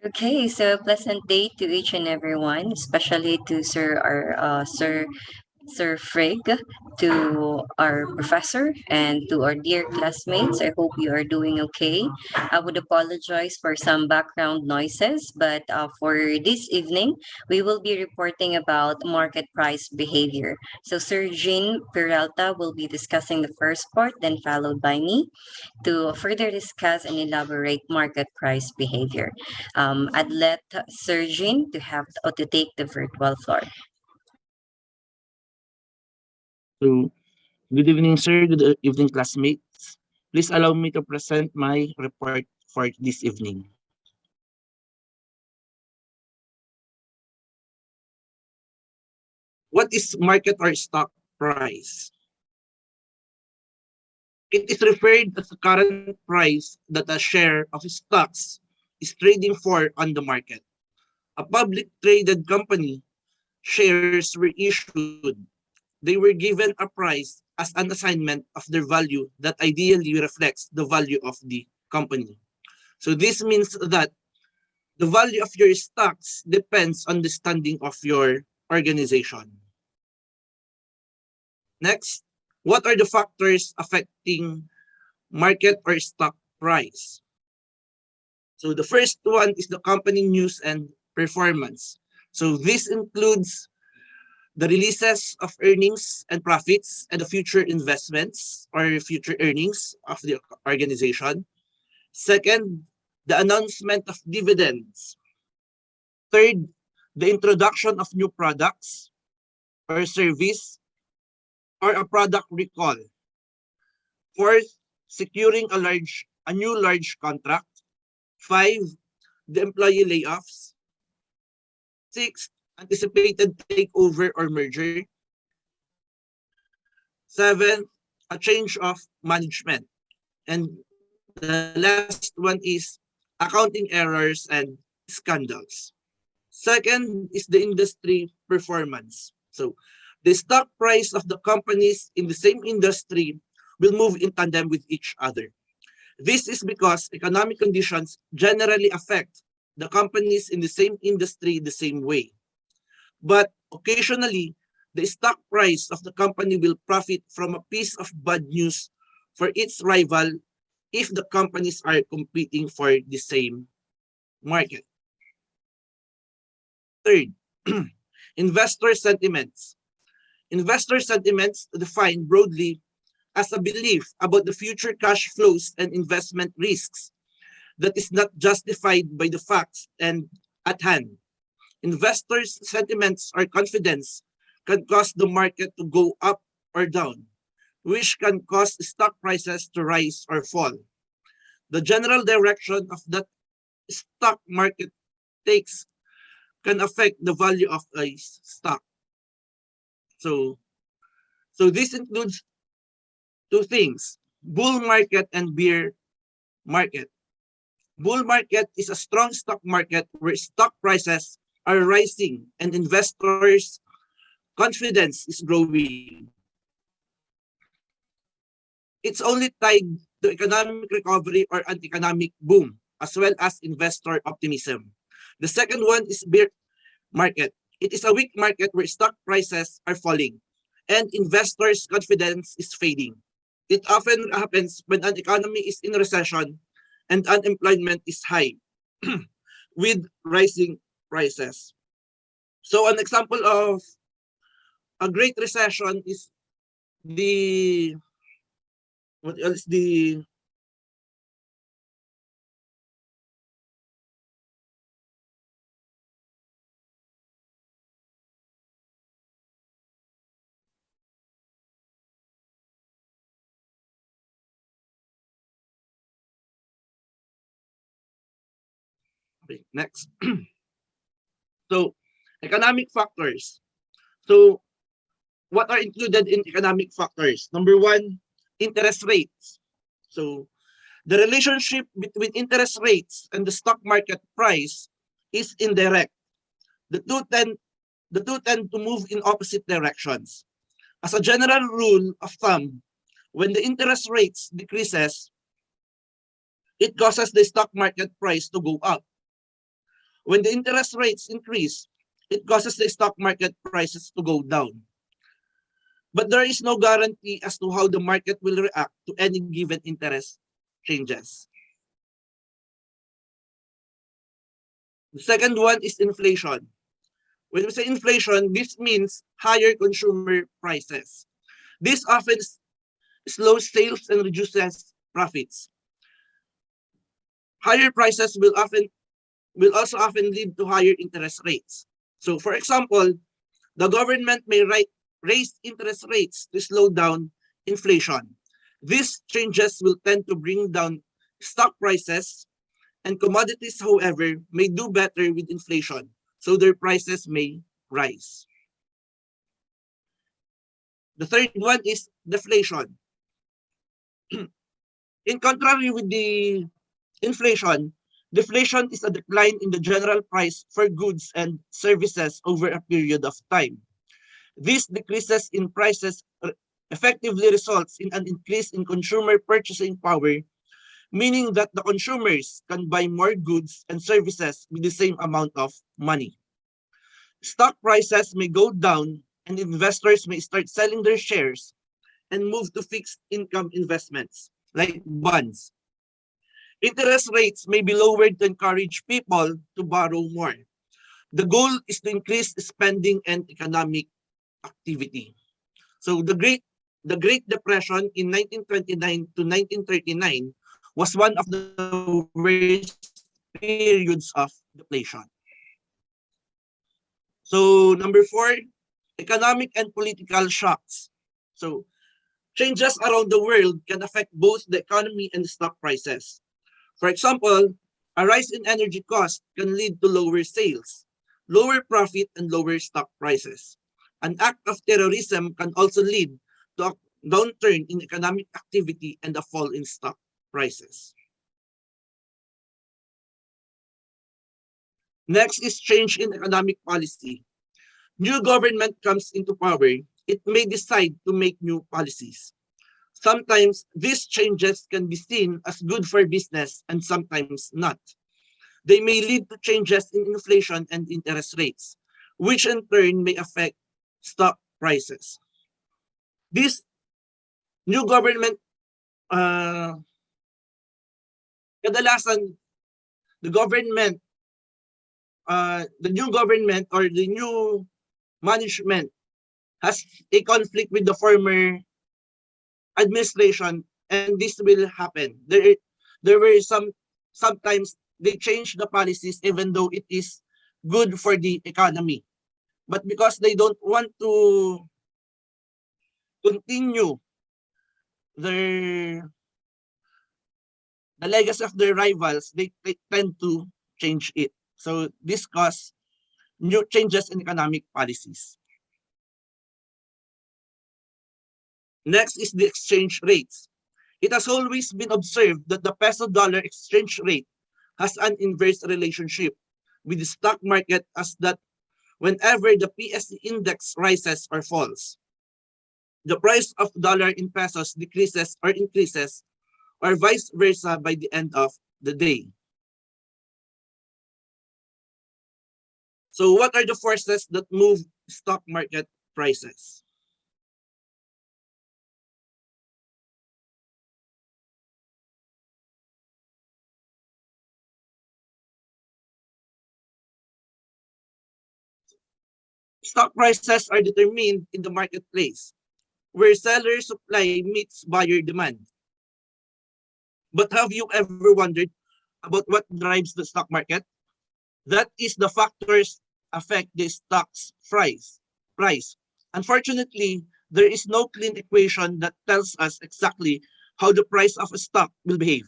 Okay, so pleasant day to each and everyone, especially to Sir Frigg, to our professor, and to our dear classmates. I hope you are doing okay. I would apologize for some background noises, but for this evening, we will be reporting about market price behavior. So Sir Jean Peralta will be discussing the first part, then followed by me to further discuss and elaborate market price behavior. I'd let Sir Jean to have or to take the virtual floor. So, good evening, sir. Good evening, classmates. Please allow me to present my report for this evening. What is market or stock price? It is referred as the current price that a share of stocks is trading for on the market. A public traded company shares were issued. They were given a price as an assignment of their value that ideally reflects the value of the company. So this means that the value of your stocks depends on the standing of your organization. Next, what are the factors affecting market or stock price? So the first one is the company news and performance. So this includes the releases of earnings and profits and the future investments or future earnings of the organization. Second, the announcement of dividends. Third, the introduction of new products or service or a product recall. Fourth, securing a new large contract. Five, the employee layoffs. Six, anticipated takeover or merger. Seven, a change of management. And the last one is accounting errors and scandals. Second is the industry performance. So the stock price of the companies in the same industry will move in tandem with each other. This is because economic conditions generally affect the companies in the same industry the same way. But occasionally, the stock price of the company will profit from a piece of bad news for its rival if the companies are competing for the same market. Third, investor sentiments. Investor sentiments defined broadly as a belief about the future cash flows and investment risks that is not justified by the facts and at hand. Investors' sentiments or confidence can cause the market to go up or down, which can cause stock prices to rise or fall. The general direction of that stock market takes can affect the value of a stock. So, so this includes two things: bull market and bear market. Bull market is a strong stock market where stock prices are rising and investors' confidence is growing. It's only tied to economic recovery or an economic boom, as well as investor optimism. The second one is bear market. It is a weak market where stock prices are falling and investors' confidence is fading. It often happens when an economy is in recession and unemployment is high with rising prices. So an example of a great recession is the what else the okay, next. So economic factors. So what are included in economic factors? Number one, interest rates. So the relationship between interest rates and the stock market price is indirect. The two tend to move in opposite directions. As a general rule of thumb, when the interest rates decreases, it causes the stock market price to go up. When the interest rates increase, it causes the stock market prices to go down. But there is no guarantee as to how the market will react to any given interest changes. The second one is inflation. When we say inflation, this means higher consumer prices. This often slows sales and reduces profits. Higher prices will also often lead to higher interest rates. So for example, the government may raise interest rates to slow down inflation. These changes will tend to bring down stock prices, and commodities, however, may do better with inflation, so their prices may rise. The third one is deflation. In contrary with the inflation, deflation is a decline in the general price for goods and services over a period of time. These decreases in prices effectively results in an increase in consumer purchasing power, meaning that the consumers can buy more goods and services with the same amount of money. Stock prices may go down and investors may start selling their shares and move to fixed income investments like bonds. Interest rates may be lowered to encourage people to borrow more. The goal is to increase spending and economic activity. So the Great Depression in 1929 to 1939 was one of the worst periods of deflation. So number 4, economic and political shocks. So changes around the world can affect both the economy and the stock prices. For example, a rise in energy costs can lead to lower sales, lower profit, and lower stock prices. An act of terrorism can also lead to a downturn in economic activity and a fall in stock prices. Next is change in economic policy. New government comes into power, it may decide to make new policies. Sometimes these changes can be seen as good for business and sometimes not. They may lead to changes in inflation and interest rates, which in turn may affect stock prices. This new government, kadalasan, the government, the new government or the new management has a conflict with the former administration, and this will happen. There were sometimes they change the policies even though it is good for the economy, but because they don't want to continue their the legacy of their rivals, they tend to change it. So this causes new changes in economic policies. Next is the exchange rates. It has always been observed that the peso-dollar exchange rate has an inverse relationship with the stock market, as that whenever the PSE index rises or falls, the price of dollar in pesos decreases or increases, or vice versa by the end of the day. So what are the forces that move stock market prices? Stock prices are determined in the marketplace, where seller supply meets buyer demand. But have you ever wondered about what drives the stock market? That is the factors affect the stock's price. Unfortunately, there is no clean equation that tells us exactly how the price of a stock will behave.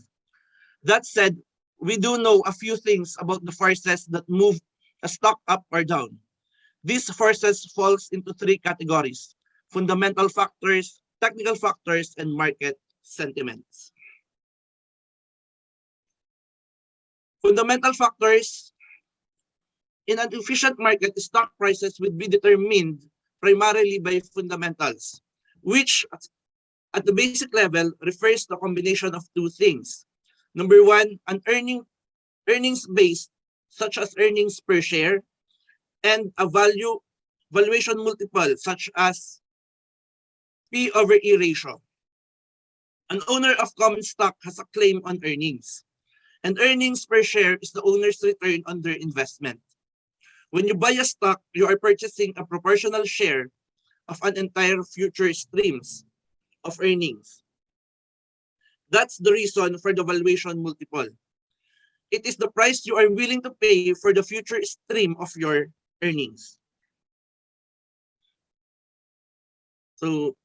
That said, we do know a few things about the forces that move a stock up or down. These forces falls into 3 categories: fundamental factors, technical factors, and market sentiments. Fundamental factors: in an efficient market, stock prices will be determined primarily by fundamentals, which at the basic level refers to a combination of 2 things. Number 1, an earnings-based such as earnings per share, and a valuation multiple, such as P/E ratio. An owner of common stock has a claim on earnings, and earnings per share is the owner's return on their investment. When you buy a stock, you are purchasing a proportional share of an entire future streams of earnings. That's the reason for the valuation multiple. It is the price you are willing to pay for the future stream of your earnings. So,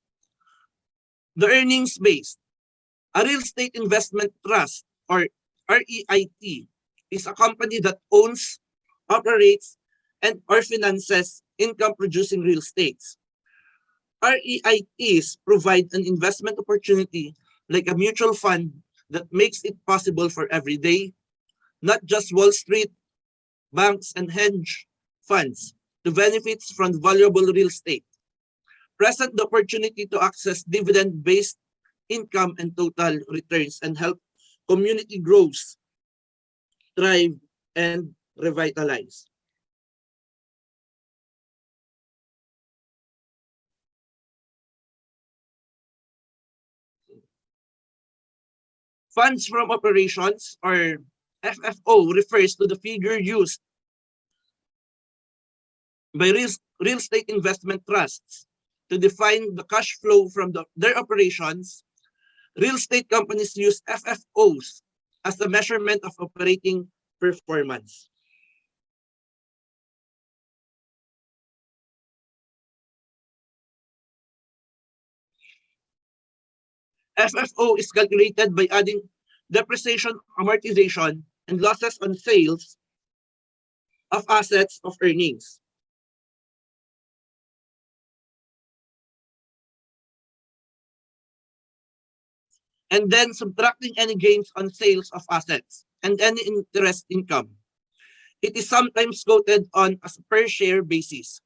the earnings based. A real estate investment trust, or REIT, is a company that owns, operates, and or finances income producing real estates. REITs provide an investment opportunity like a mutual fund that makes it possible for everyday, not just Wall Street, banks, and hedge funds to benefit from valuable real estate. Present the opportunity to access dividend-based income and total returns and help community grows, thrive, and revitalize. Funds from operations, or FFO, refers to the figure used by real estate investment trusts to define the cash flow from their operations. Real estate companies use FFOs as the measurement of operating performance. FFO is calculated by adding depreciation, amortization, and losses on sales of assets of earnings. And then subtracting any gains on sales of assets and any interest income. It is sometimes quoted on a per share basis.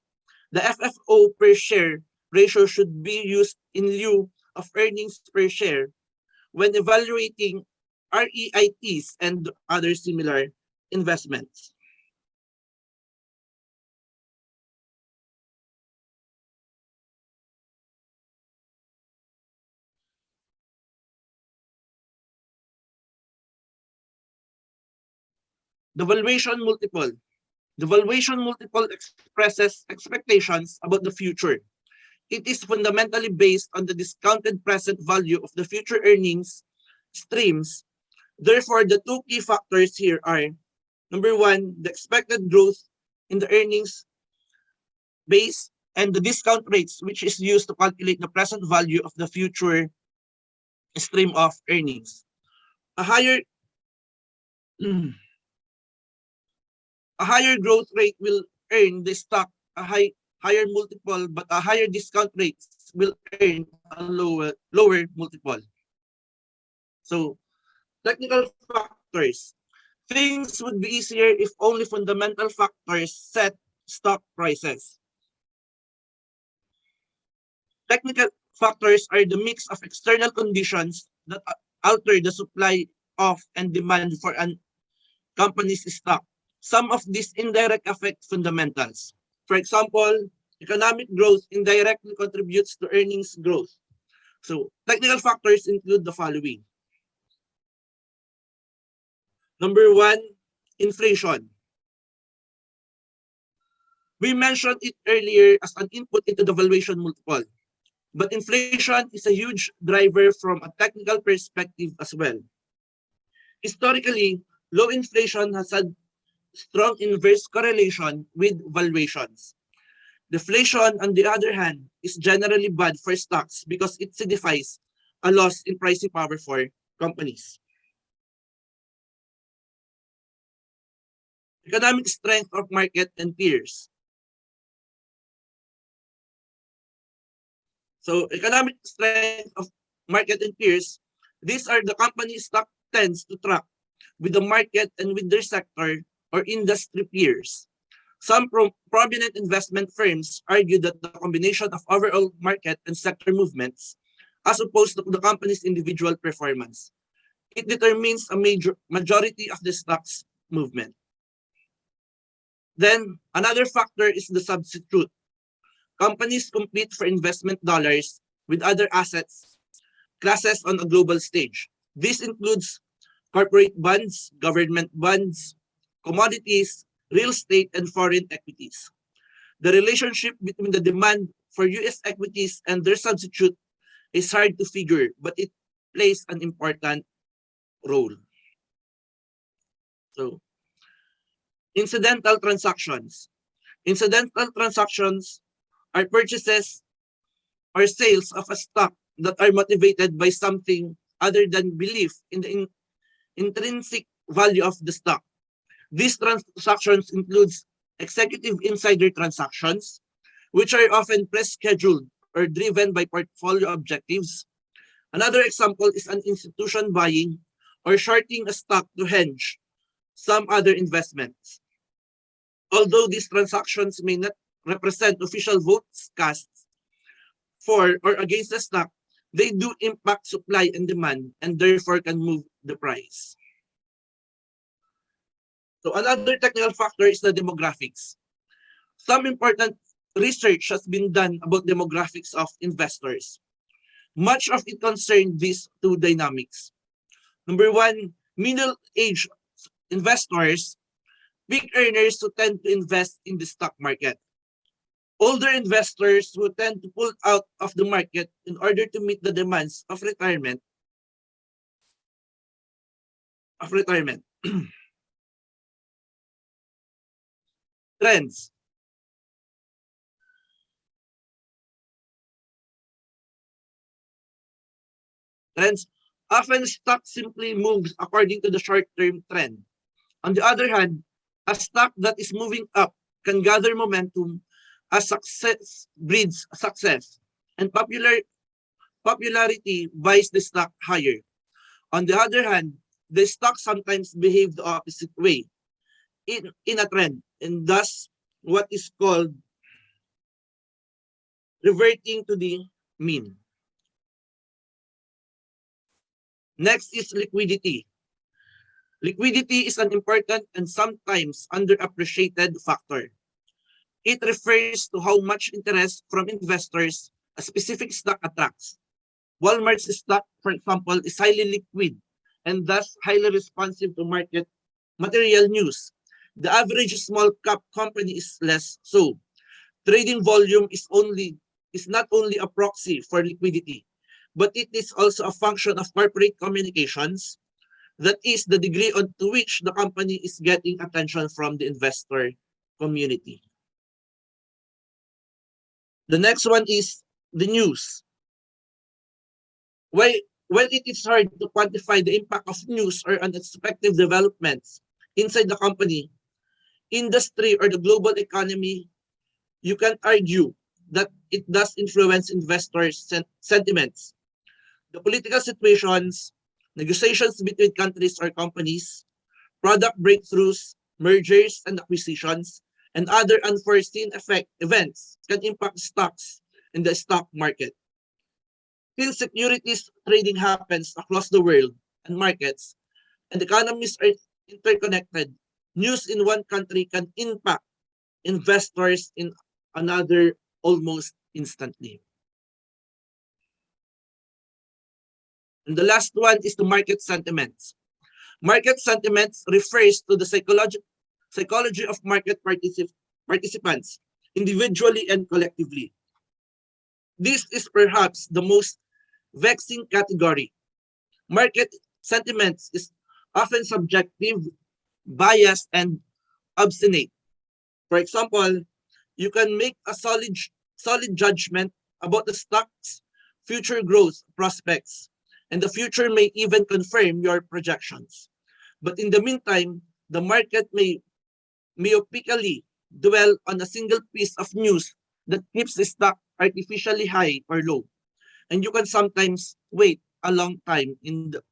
The FFO per share ratio should be used in lieu of earnings per share when evaluating REITs and other similar investments. The valuation multiple. The valuation multiple expresses expectations about the future. It is fundamentally based on the discounted present value of the future earnings streams. Therefore, the two key factors here are, number one, the expected growth in the earnings base, and the discount rates, which is used to calculate the present value of the future stream of earnings. A higher a higher growth rate will earn the stock a higher multiple, but a higher discount rates will earn a lower multiple. So, technical factors. Things would be easier if only fundamental factors set stock prices. Technical factors are the mix of external conditions that alter the supply of and demand for an company's stock. Some of these indirect affect fundamentals. For example, economic growth indirectly contributes to earnings growth. So, technical factors include the following. Number one, inflation. We mentioned it earlier as an input into the valuation multiple. But inflation is a huge driver from a technical perspective as well. Historically, low inflation has had strong inverse correlation with valuations. Deflation, on the other hand, is generally bad for stocks because it signifies a loss in pricing power for companies. Economic strength of market and peers. So economic strength of market and peers, these are the companies stock tends to track with the market and with their sector or industry peers. Some prominent investment firms argue that the combination of overall market and sector movements, as opposed to the company's individual performance, it determines a majority of the stock's movement. Then another factor is the substitute. Companies compete for investment dollars with other assets classes on a global stage. This includes corporate bonds, government bonds, commodities, real estate, and foreign equities. The relationship between the demand for US equities and their substitute is hard to figure, but it plays an important role. So, incidental transactions. Incidental transactions are purchases or sales of a stock that are motivated by something other than belief in the intrinsic value of the stock. These transactions includes executive insider transactions, which are often pre-scheduled or driven by portfolio objectives. Another example is an institution buying or shorting a stock to hedge some other investments. Although these transactions may not represent official votes cast for or against the stock, they do impact supply and demand and therefore can move the price. So another technical factor is the demographics. Some important research has been done about demographics of investors. Much of it concerned these two dynamics. Number one, middle-aged investors, big earners who tend to invest in the stock market. Older investors who tend to pull out of the market in order to meet the demands of retirement. Trends. Trends. Often stock simply moves according to the short-term trend. On the other hand, a stock that is moving up can gather momentum as success breeds success, and popularity buys the stock higher. On the other hand, the stock sometimes behave the opposite way in a trend, and thus what is called reverting to the mean. Next is liquidity. Liquidity is an important and sometimes underappreciated factor. It refers to how much interest from investors a specific stock attracts. Walmart's stock, for example, is highly liquid and thus highly responsive to market material news. The average small cap company is less so. Trading volume is not only a proxy for liquidity, but it is also a function of corporate communications. That is the degree to which the company is getting attention from the investor community. The next one is the news. While it is hard to quantify the impact of news or unexpected developments inside the company, industry, or the global economy, you can argue that it does influence investors' sentiments. The political situations, negotiations between countries or companies, product breakthroughs, mergers and acquisitions, and other unforeseen events can impact stocks in the stock market. Since securities trading happens across the world and markets, and economies are interconnected, news in one country can impact investors in another almost instantly. And the last one is the market sentiments. Market sentiments refers to the psychology of market participants, individually and collectively. This is perhaps the most vexing category. Market sentiments is often subjective, biased, and obstinate. For example, you can make a solid judgment about the stock's future growth prospects, and the future may even confirm your projections. But in the meantime, the market may myopically dwell on a single piece of news that keeps the stock artificially high or low. And you can sometimes wait a long time in the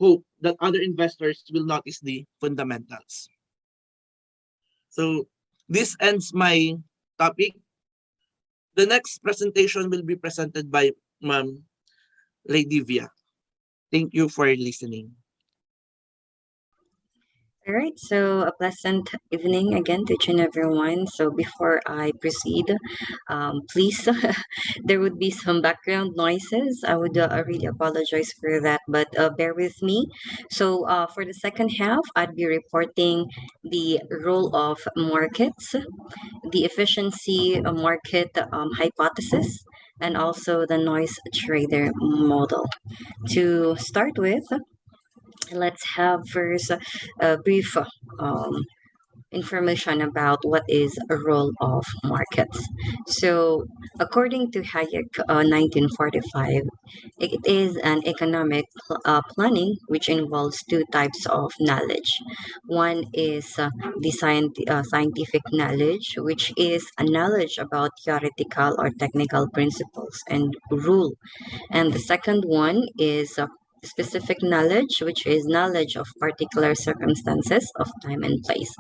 hope that other investors will notice the fundamentals. So this ends my topic. The next presentation will be presented by Ma'am Lydevia. Thank you for listening. All right, so a pleasant evening again to each and everyone. So before I proceed, please, there would be some background noises. I really apologize for that, but bear with me. So for the second half, I'd be reporting the role of markets, the efficiency market hypothesis, and also the noise trader model. To start with, let's have first a brief um, information about what is a role of markets. So, according to Hayek, 1945, it is an economic planning which involves two types of knowledge. One is scientific knowledge, which is a knowledge about theoretical or technical principles and rule, and the second one is specific knowledge, which is knowledge of particular circumstances of time and place.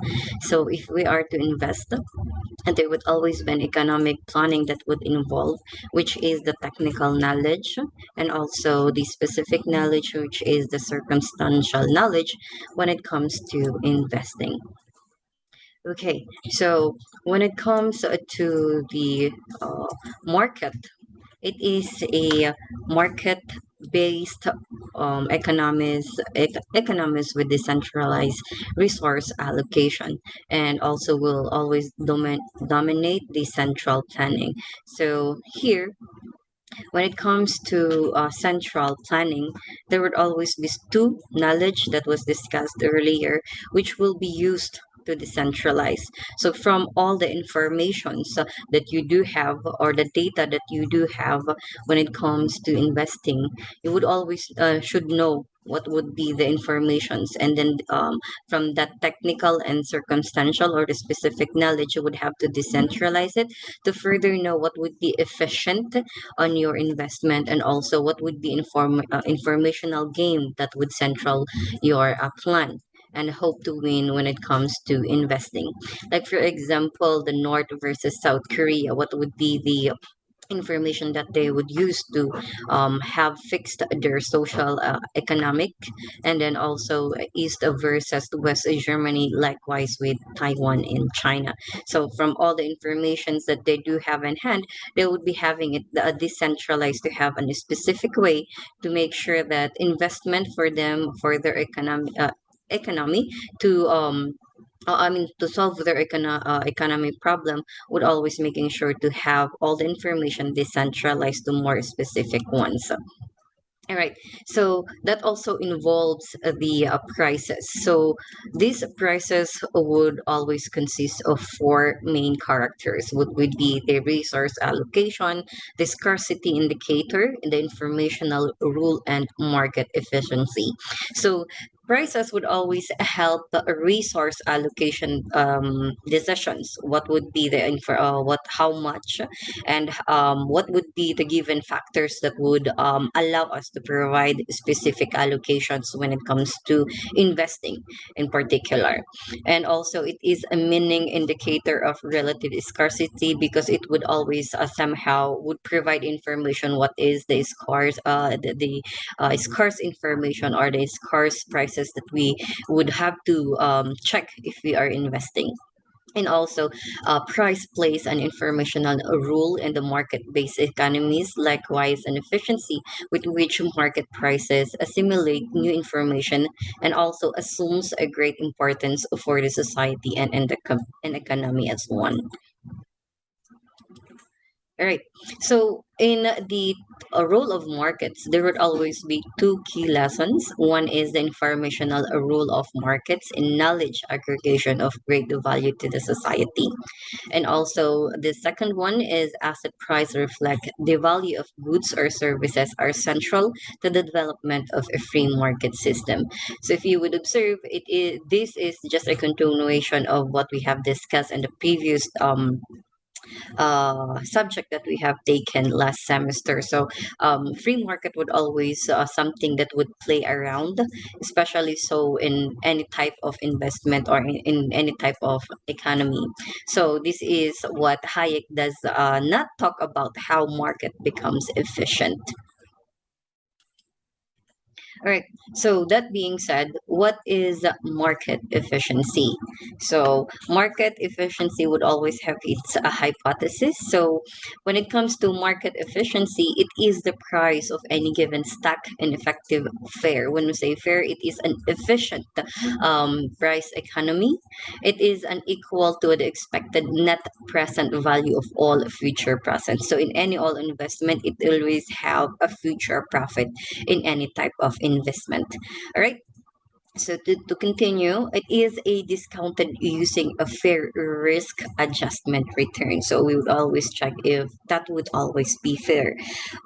So if we are to invest, and there would always be an economic planning that would involve, which is the technical knowledge, and also the specific knowledge, which is the circumstantial knowledge when it comes to investing. Okay, so when it comes to the market, it is a market-based economies with decentralized resource allocation, and also will always dominate the central planning. So here, when it comes to central planning, there would always be two knowledge that was discussed earlier, which will be used to decentralize. So from all the informations that you do have or the data that you do have when it comes to investing, you would always should know what would be the informations, and then from that technical and circumstantial or the specific knowledge, you would have to decentralize it to further know what would be efficient on your investment, and also what would be informational game that would central your plan and hope to win when it comes to investing. Like for example, the North versus South Korea, what would be the information that they would use to have fixed their social economic, and then also east versus west Germany, likewise with Taiwan and China. So from all the informations that they do have in hand, they would be having it decentralized to have a specific way to make sure that investment for them for their economy to I mean, to solve their economic problem, would always making sure to have all the information decentralized to more specific ones. All right. So that also involves the prices. So these prices would always consist of four main characters. Would be the resource allocation, the scarcity indicator, the informational rule, and market efficiency. So prices would always help the resource allocation decisions. What would be the what how much, and what would be the given factors that would allow us to provide specific allocations when it comes to investing in particular. And also it is a meaning indicator of relative scarcity, because it would always somehow would provide information what is the scarce scarce information or the scarce prices that we would have to check if we are investing. And also, price plays an informational role in the market-based economies, likewise an efficiency with which market prices assimilate new information, and also assumes a great importance for the society and and economy as one. All right. So in the role of markets, there would always be two key lessons. One is the informational role of markets in knowledge aggregation of great value to the society. And also the second one is asset price reflect the value of goods or services are central to the development of a free market system. So if you would observe, this is just a continuation of what we have discussed in the previous subject that we have taken last semester. So, free market would always something that would play around, especially so in any type of investment or in any type of economy. So, this is what Hayek does not talk about how market becomes efficient. All right. So that being said, what is market efficiency? So market efficiency would always have its hypothesis. So when it comes to market efficiency, it is the price of any given stock and effective fare. When we say fare, it is an efficient price economy. It is an equal to the expected net present value of all future present. So in any all investment, it always have a future profit in any type of investment. All right. So to continue, it is a discounted using a fair risk adjustment return. So we would always check if that would always be fair.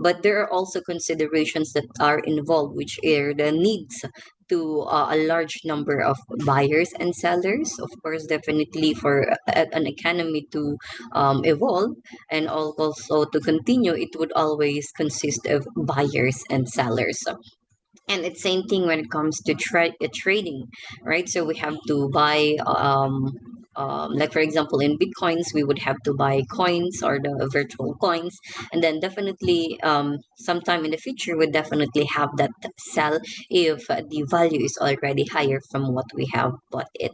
But there are also considerations that are involved, which are the needs to a large number of buyers and sellers. Of course, definitely for an economy to evolve and also to continue, it would always consist of buyers and sellers. And it's same thing when it comes to trading, right? So we have to buy like for example in bitcoins we would have to buy coins or the virtual coins, and then definitely sometime in the future we definitely have that sell if the value is already higher from what we have bought it.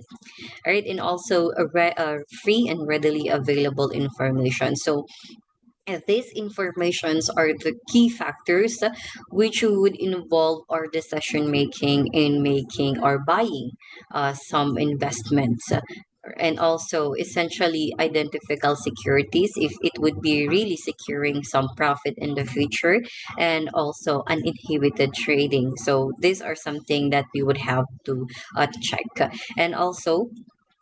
All right. And also a free and readily available information. So these informations are the key factors which would involve our decision making in making or buying some investments. And also essentially identifiable securities if it would be really securing some profit in the future, and also uninhibited trading. So these are something that we would have to check. And also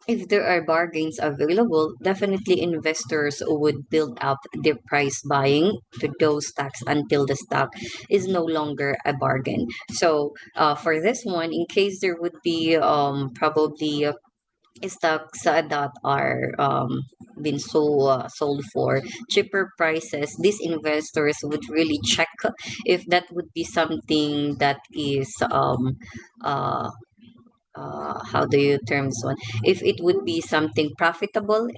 if there are bargains available, definitely investors would build up their price buying to those stocks until the stock is no longer a bargain. So, for this one, in case there would be probably stocks that are been sold for cheaper prices, these investors would really check if that would be something that is uh, how do you term this one, if it would be something profitable,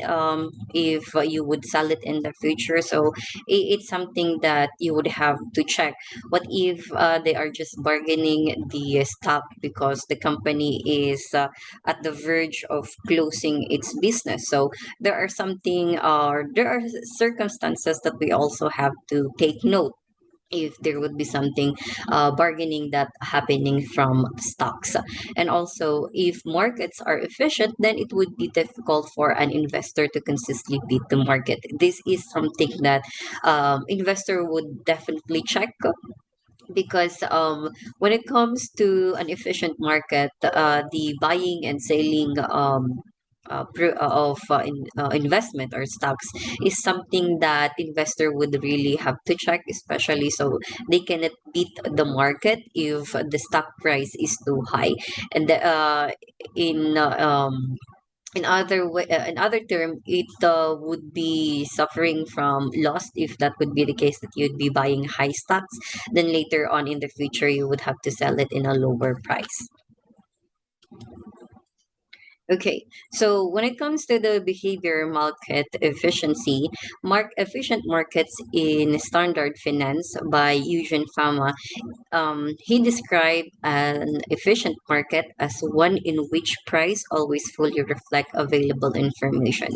if you would sell it in the future. So it's something that you would have to check. What if they are just bargaining the stock because the company is at the verge of closing its business? So there are something there are circumstances that we also have to take note if there would be something bargaining that happening from stocks. And also if markets are efficient, then it would be difficult for an investor to consistently beat the market. This is something that investor would definitely check, because when it comes to an efficient market, the buying and selling of investment or stocks is something that investor would really have to check, especially so they cannot beat the market if the stock price is too high. And in in other term, it would be suffering from loss if that would be the case, that you'd be buying high stocks, then later on in the future you would have to sell it in a lower price. Okay, so when it comes to the behavior market efficiency, efficient markets in standard finance by Eugene Fama, he described an efficient market as one in which price always fully reflect available information.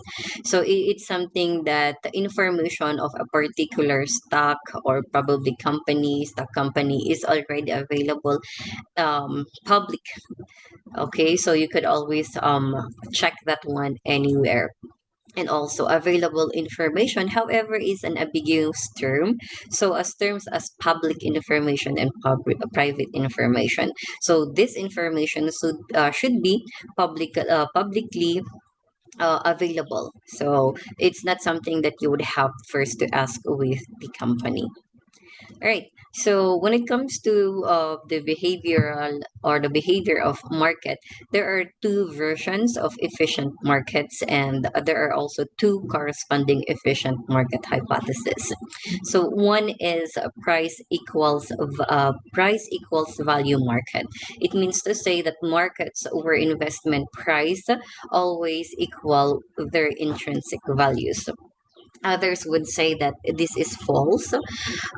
So it's something that the information of a particular stock or probably stock company is already available public. Okay, so you could always check that one anywhere. And also available information, however, is an ambiguous term. So as terms as public information and private information. So this information should be publicly available. So it's not something that you would have first to ask with the company. All right. So when it comes to the behavioral or the behavior of market, there are two versions of efficient markets, and there are also two corresponding efficient market hypotheses. So one is price equals value market. It means to say that markets where investment price always equal their intrinsic values. Others would say that this is false,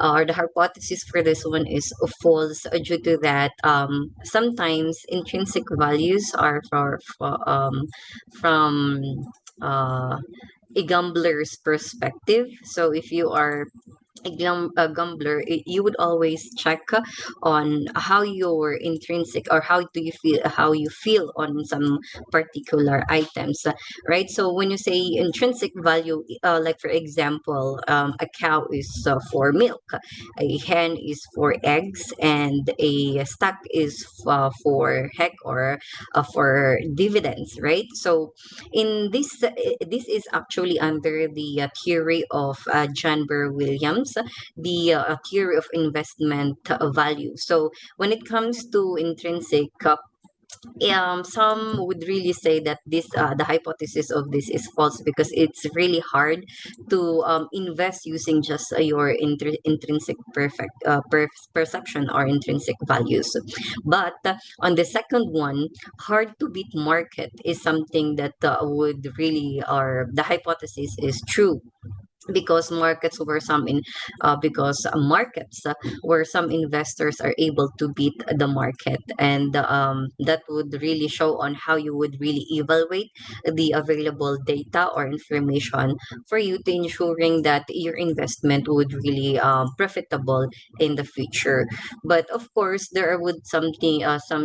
or the hypothesis for this one is false, due to that sometimes intrinsic values are from uh, a gambler's perspective. So if you are a gambler, you would always check on how your intrinsic, or how you feel on some particular items, right? So when you say intrinsic value, like for example, a cow is for milk, a hen is for eggs, and a stock is for heck, or for dividends, right? So in this is actually under the theory of John Burr Williams, the theory of investment value. So when it comes to intrinsic, some would really say that this the hypothesis of this is false, because it's really hard to invest using just your intrinsic perception or intrinsic values. But on the second one, hard to beat market is something that would really, or the hypothesis is true, because markets where some investors are able to beat the market, and that would really show on how you would really evaluate the available data or information for you to ensuring that your investment would really profitable in the future. But of course there would some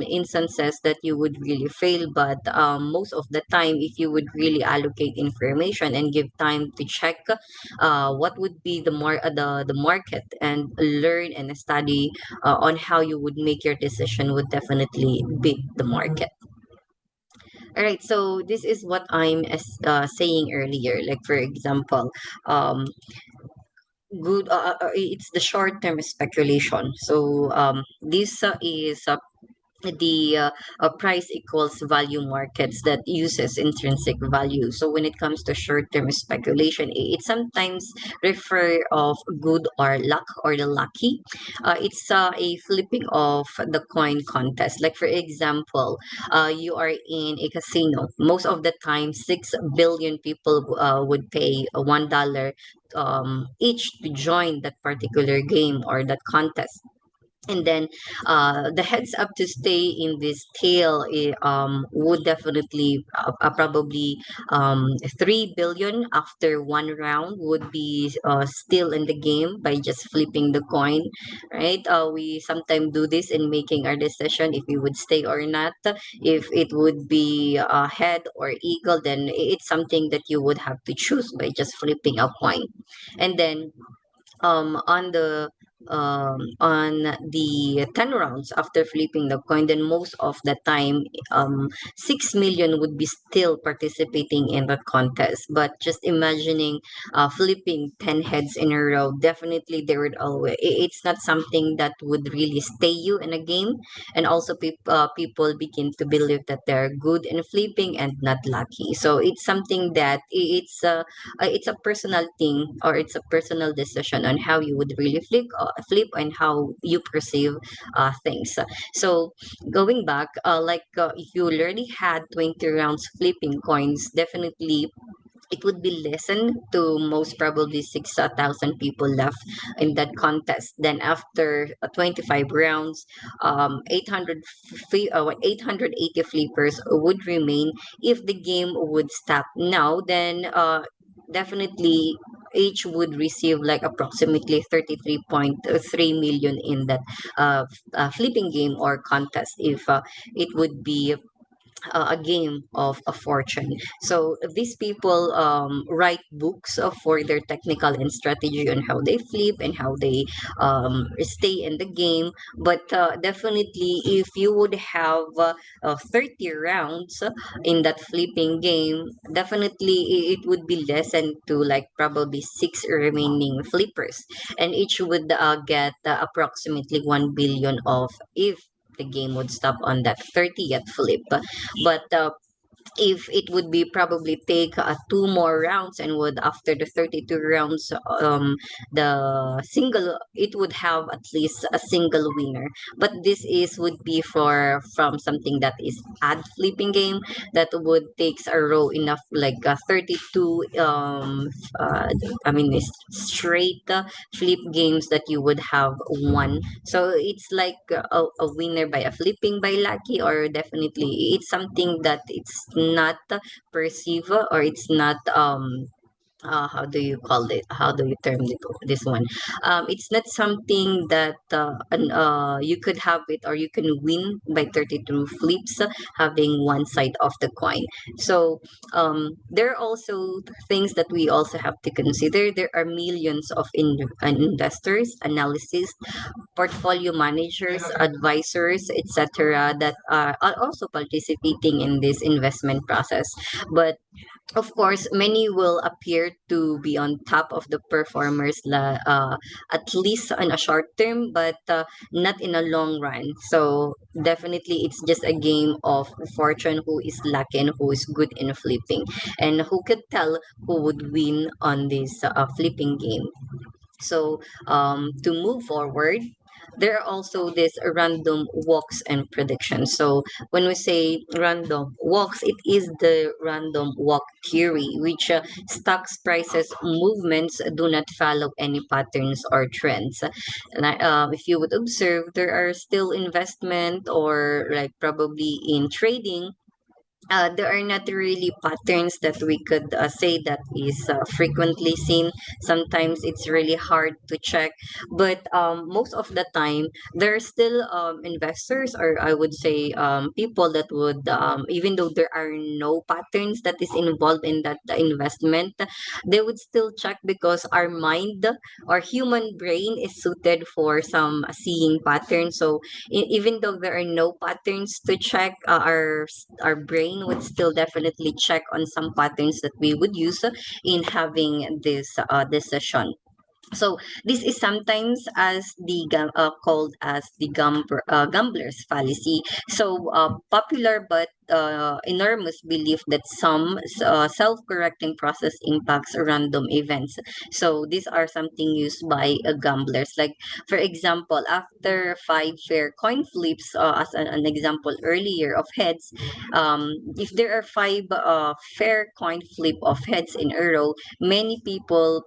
instances that you would really fail, but most of the time, if you would really allocate information and give time to check what would be the market, and learn and study on how you would make your decision, would definitely beat the market. All right, so this is what saying earlier, like for example, um it's the short term speculation. So this is the price equals value markets that uses intrinsic value. So when it comes to short-term speculation, it sometimes refer of good or luck, or the lucky. It's a flipping of the coin contest. Like for example, you are in a casino. Most of the time, 6 billion people would pay $1 each to join that particular game or that contest. And then the heads up to stay in this tail, would definitely probably 3 billion after one round would be still in the game by just flipping the coin, right? We sometimes do this in making our decision if we would stay or not. If it would be head or eagle, then it's something that you would have to choose by just flipping a coin. And then on the 10 rounds after flipping the coin, then most of the time 6 million would be still participating in that contest. But just imagining flipping 10 heads in a row, definitely there would always, it's not something that would really stay you in a game. And also people begin to believe that they're good in flipping and not lucky. So it's something that it's a personal thing, or it's a personal decision on how you would really flip and how you perceive things. So going back, if you already had 20 rounds flipping coins, definitely it would be lessened to most probably 6,000 people left in that contest. Then after 25 rounds, 880 flippers would remain. If the game would stop now, then definitely each would receive like approximately 33.3 million in that flipping game or contest, if it would be a game of a fortune. So these people write books for their technical and strategy on how they flip and how they stay in the game. But definitely, if you would have 30 rounds in that flipping game, definitely it would be lessened to like probably six remaining flippers, and each would get approximately 1 billion of, if the game would stop on that 30th flip. But if it would be probably take two more rounds, and would after the 32 rounds, the single, it would have at least a single winner. But this is would be for from something that is ad flipping game, that would takes a row enough like 32 I mean straight flip games that you would have won. So it's like a winner by a flipping by lucky, or definitely it's something that it's not perceive, or it's not how do you call it, how do you term it, this one, it's not something that you could have it, or you can win by 32 flips, having one side of the coin. So there are also things that we also have to consider. There are millions of investors, analysis, portfolio managers, advisors, etc., that are also participating in this investment process. But of course, many will appear to be on top of the performers, at least in a short term, but not in a long run. So definitely, it's just a game of fortune, who is lucky and who is good in flipping, and who could tell who would win on this flipping game. So to move forward, there are also this random walks and predictions. So when we say random walks, it is the random walk theory, which stocks prices movements do not follow any patterns or trends. If you would observe, there are still investment, or like probably in trading, there are not really patterns that we could say that is frequently seen. Sometimes it's really hard to check, but most of the time there are still investors, or I would say people that would, even though there are no patterns that is involved in that investment, they would still check, because our mind, our human brain is suited for some seeing patterns. So even though there are no patterns to check, our brain would still definitely check on some patterns that we would use in having this decision. So this is sometimes as called as the gambler's fallacy. So popular but enormous belief that some self-correcting process impacts random events. So these are something used by gamblers. Like for example, after five fair coin flips, as an example earlier of heads, if there are five fair coin flip of heads in a row, many people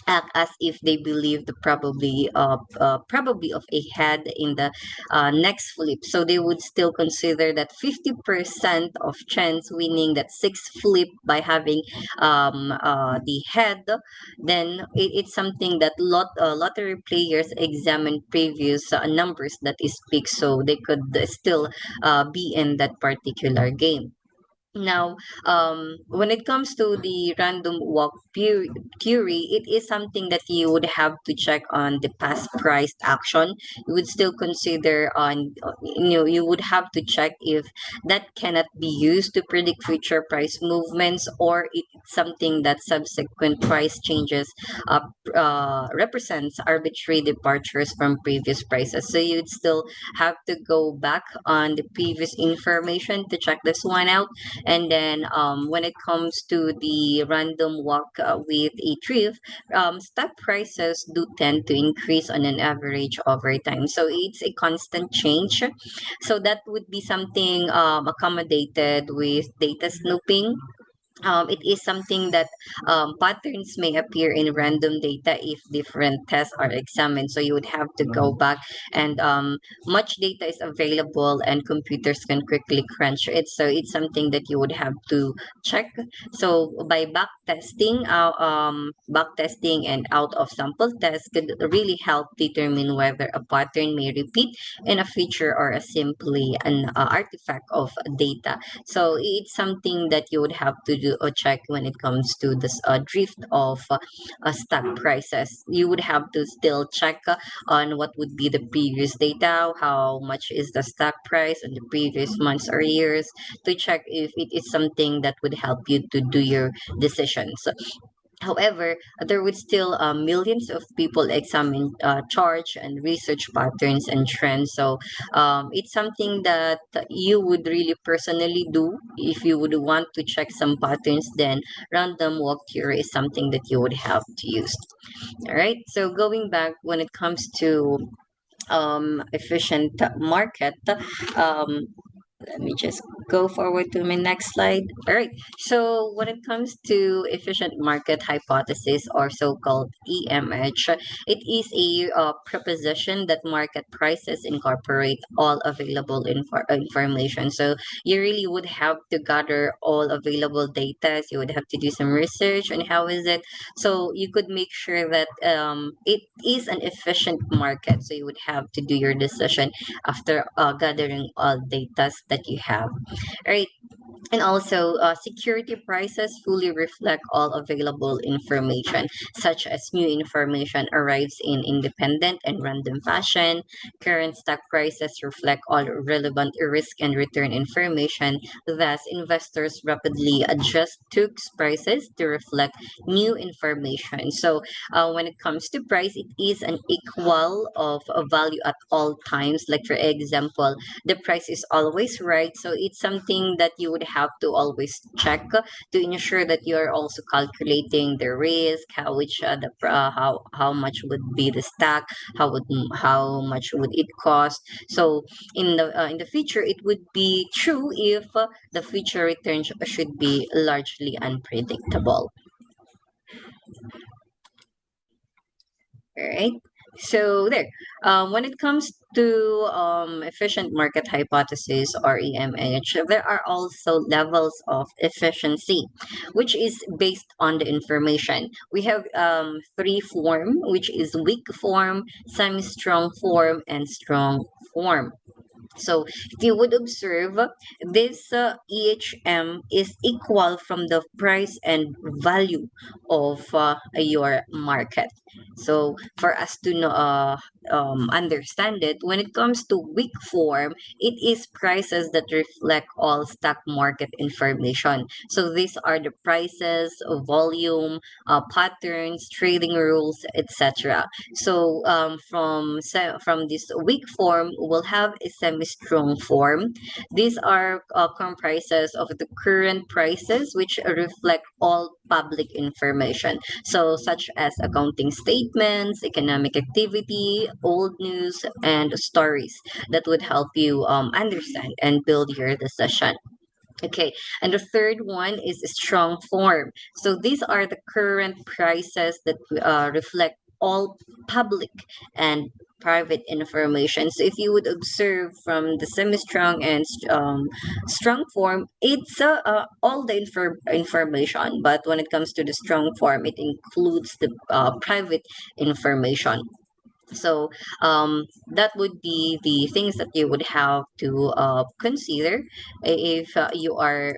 act as if they believe the probably of a head in the next flip. So they would still consider that 50% of chance winning that six flip by having the head. Then it's something that lottery players examine previous numbers that is picked, so they could still be in that particular game. Now, when it comes to the random walk theory, it is something that you would have to check on the past priced action. You would still consider on, you would have to check if that cannot be used to predict future price movements, or it's something that subsequent price changes represents arbitrary departures from previous prices. So you'd still have to go back on the previous information to check this one out. And then when it comes to the random walk with a thrift, stock prices do tend to increase on an average over time. So it's a constant change. So that would be something accommodated with data snooping. It is something that patterns may appear in random data if different tests are examined. So you would have to go back, and much data is available, and computers can quickly crunch it. So it's something that you would have to check. So by back testing and out of sample tests could really help determine whether a pattern may repeat in a feature, or a simply an artifact of data. So it's something that you would have to do or check when it comes to this drift of stock prices. You would have to still check on what would be the previous data, how much is the stock price in the previous months or years, to check if it is something that would help you to do your decisions. However, there would still millions of people examine charts and research patterns and trends. So it's something that you would really personally do if you would want to check some patterns. Then random walk theory is something that you would have to use. All right. So going back when it comes to efficient market, um, let me just go forward to my next slide. All right. So when it comes to efficient market hypothesis or so-called EMH, it is a proposition that market prices incorporate all available information. So you really would have to gather all available data. So you would have to do some research on how is it. So you could make sure that it is an efficient market. So you would have to do your decision after gathering all data that you have. Right. And also, security prices fully reflect all available information, such as new information arrives in independent and random fashion. Current stock prices reflect all relevant risk and return information. Thus, investors rapidly adjust TUC's prices to reflect new information. So, when it comes to price, it is an equal of a value at all times. Like for example, the price is always right. So it's something that you would have to always check to ensure that you are also calculating the risk, how much would be the stack, how much would it cost. So in the future, it would be true if the future returns should be largely unpredictable. All right. So there. When it comes to efficient market hypothesis or EMH, there are also levels of efficiency, which is based on the information. We have three form, which is weak form, semi-strong form, and strong form. So if you would observe, this EHM is equal from the price and value of your market. So for us to know, understand it, when it comes to weak form, it is prices that reflect all stock market information. So these are the prices, volume, patterns, trading rules, etc. So from this weak form, we'll have a semi-strong form. These are comprises of the current prices, which reflect all public information. So such as accounting statements, economic activity, old news, and stories that would help you understand and build your decision. Okay, and the third one is strong form. So these are the current prices that reflect all public and private information. So if you would observe from the semi-strong and strong form, it's all the information. But when it comes to the strong form, it includes the private information. So that would be the things that you would have to consider if you are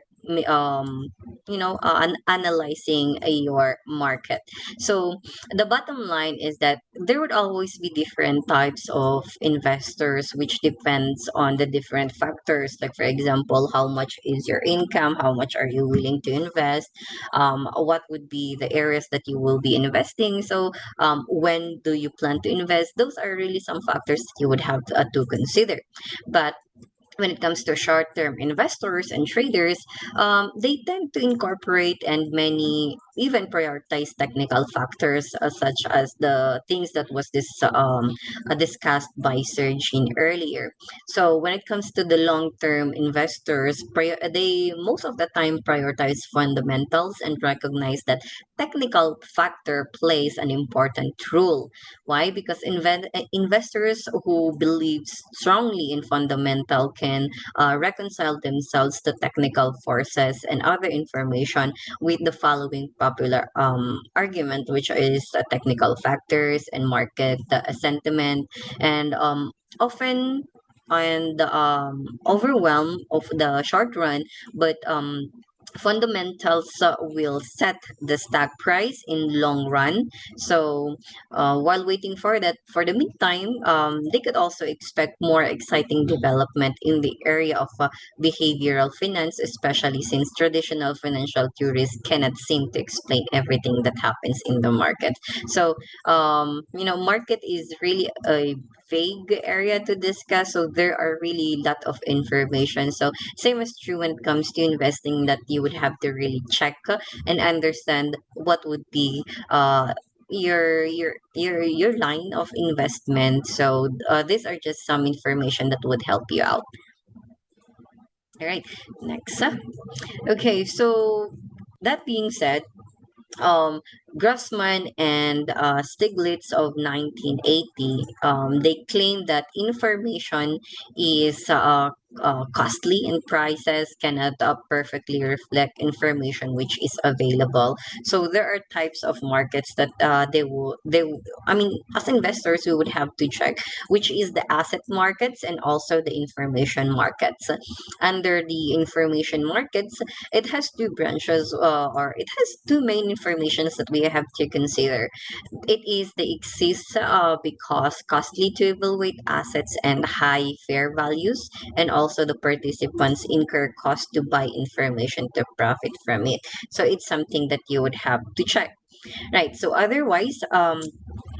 analyzing your market. So the bottom line is that there would always be different types of investors, which depends on the different factors. Like for example, how much is your income, how much are you willing to invest, what would be the areas that you will be investing. So when do you plan to invest? Those are really some factors that you would have to consider. But when it comes to short-term investors and traders, they tend to incorporate and many even prioritize technical factors such as the things that was discussed by Sergin earlier. So when it comes to the long-term investors, they most of the time prioritize fundamentals and recognize that technical factor plays an important role. Why? Because investors who believe strongly in fundamental can reconcile themselves to technical forces and other information with the following popular argument, which is technical factors and market sentiment, and often and overwhelm of the short run, but fundamentals will set the stock price in long run. So while waiting for that, for the meantime, they could also expect more exciting development in the area of behavioral finance, especially since traditional financial theories cannot seem to explain everything that happens in the market. So market is really a vague area to discuss, so there are really a lot of information. So same is true when it comes to investing, that you would have to really check and understand what would be your line of investment. So these are just some information that would help you out. All right, next. Okay, so that being said, um, Grossman and Stiglitz of 1980, they claim that information is costly and prices cannot perfectly reflect information which is available. So there are types of markets that I mean, as investors, we would have to check which is the asset markets and also the information markets. Under the information markets, it has two branches, or it has two main informations that we have to consider. It is the exists because costly to evaluate assets and high fair values, and also the participants incur cost to buy information to profit from it. So it's something that you would have to check. Right. So otherwise,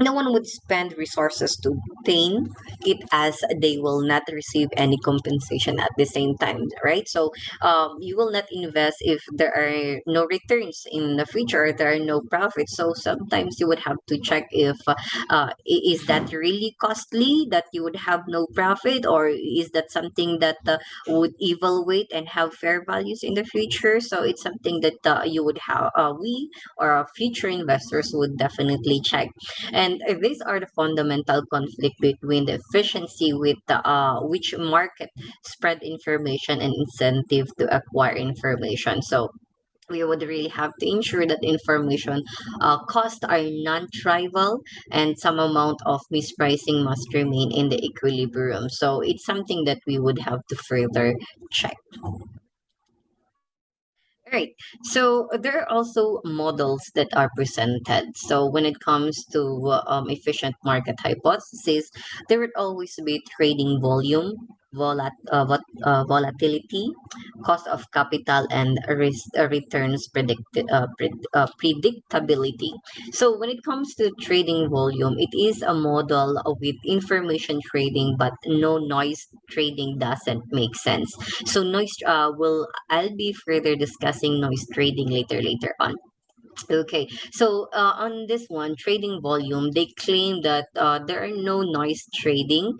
no one would spend resources to obtain it, as they will not receive any compensation at the same time. Right. So you will not invest if there are no returns in the future, or there are no profits. So sometimes you would have to check if is that really costly that you would have no profit, or is that something that would evaluate and have fair values in the future. So it's something that you would have we or future investors would definitely check. And these are the fundamental conflict between the efficiency with the which market spread information and incentive to acquire information. So we would really have to ensure that information costs are non-trivial, and some amount of mispricing must remain in the equilibrium. So it's something that we would have to further check. Right. So there are also models that are presented. So when it comes to efficient market hypothesis, there would always be trading volume, volatility, cost of capital, and returns predictability. So when it comes to trading volume, it is a model with information trading, but no noise trading doesn't make sense. So noise will I'll be further discussing noise trading later on. Okay, so on this one, trading volume, they claim that there are no noise trading,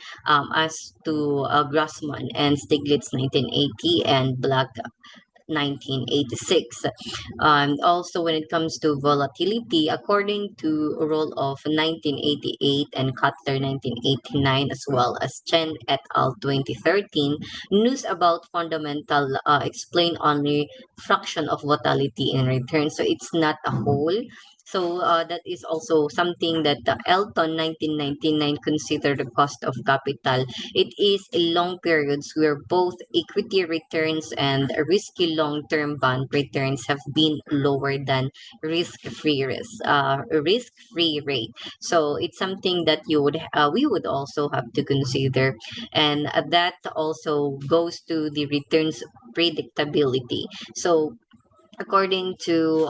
as to Grossman and Stiglitz 1980 and Black 1986. Also, when it comes to volatility, according to Roll of 1988 and Cutler 1989, as well as Chen et al. 2013, news about fundamental explain only fraction of volatility in return. So it's not a whole. So that is also something that Elton 1999 considered the cost of capital. It is a long periods where both equity returns and risky long-term bond returns have been lower than risk-free rate. So it's something that we would also have to consider, and that also goes to the returns predictability. So according to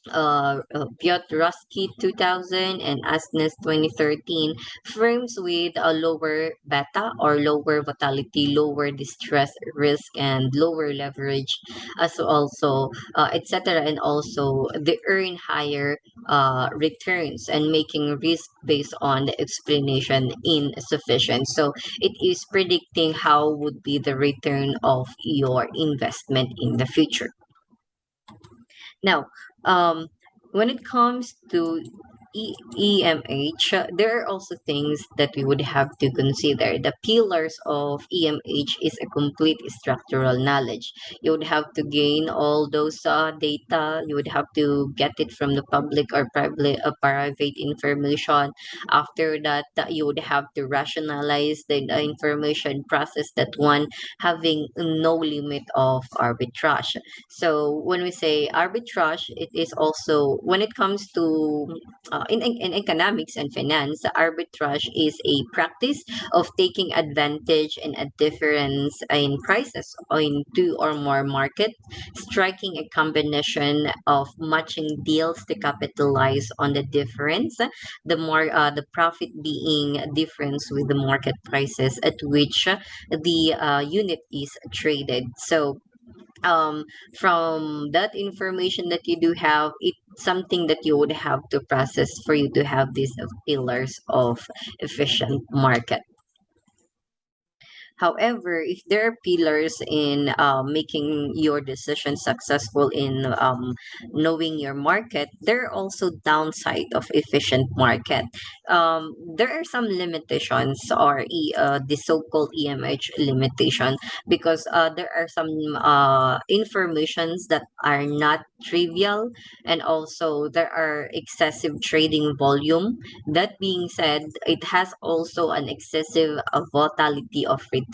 Piotrowski 2000 and Asnes 2013, firms with a lower beta or lower volatility, lower distress risk, and lower leverage, as also etc. And also they earn higher returns, and making risk based on the explanation insufficient. So it is predicting how would be the return of your investment in the future. Now, when it comes to EMH, there are also things that we would have to consider. The pillars of EMH is a complete structural knowledge. You would have to gain all those data. You would have to get it from the public or private information. After that, you would have to rationalize the information, process that one, having no limit of arbitrage. So when we say arbitrage, it is also when it comes to in economics and finance, arbitrage is a practice of taking advantage in a difference in prices in two or more markets, striking a combination of matching deals to capitalize on the difference, the profit being difference with the market prices at which the unit is traded. So um from that information that you do have, it's something that you would have to process for you to have these pillars of efficient market. However, if there are pillars in making your decision successful in knowing your market, there are also downside of efficient market. There are some limitations or the so-called EMH limitation because there are some informations that are not trivial, and also there are excessive trading volume. That being said, it has also an excessive volatility of returns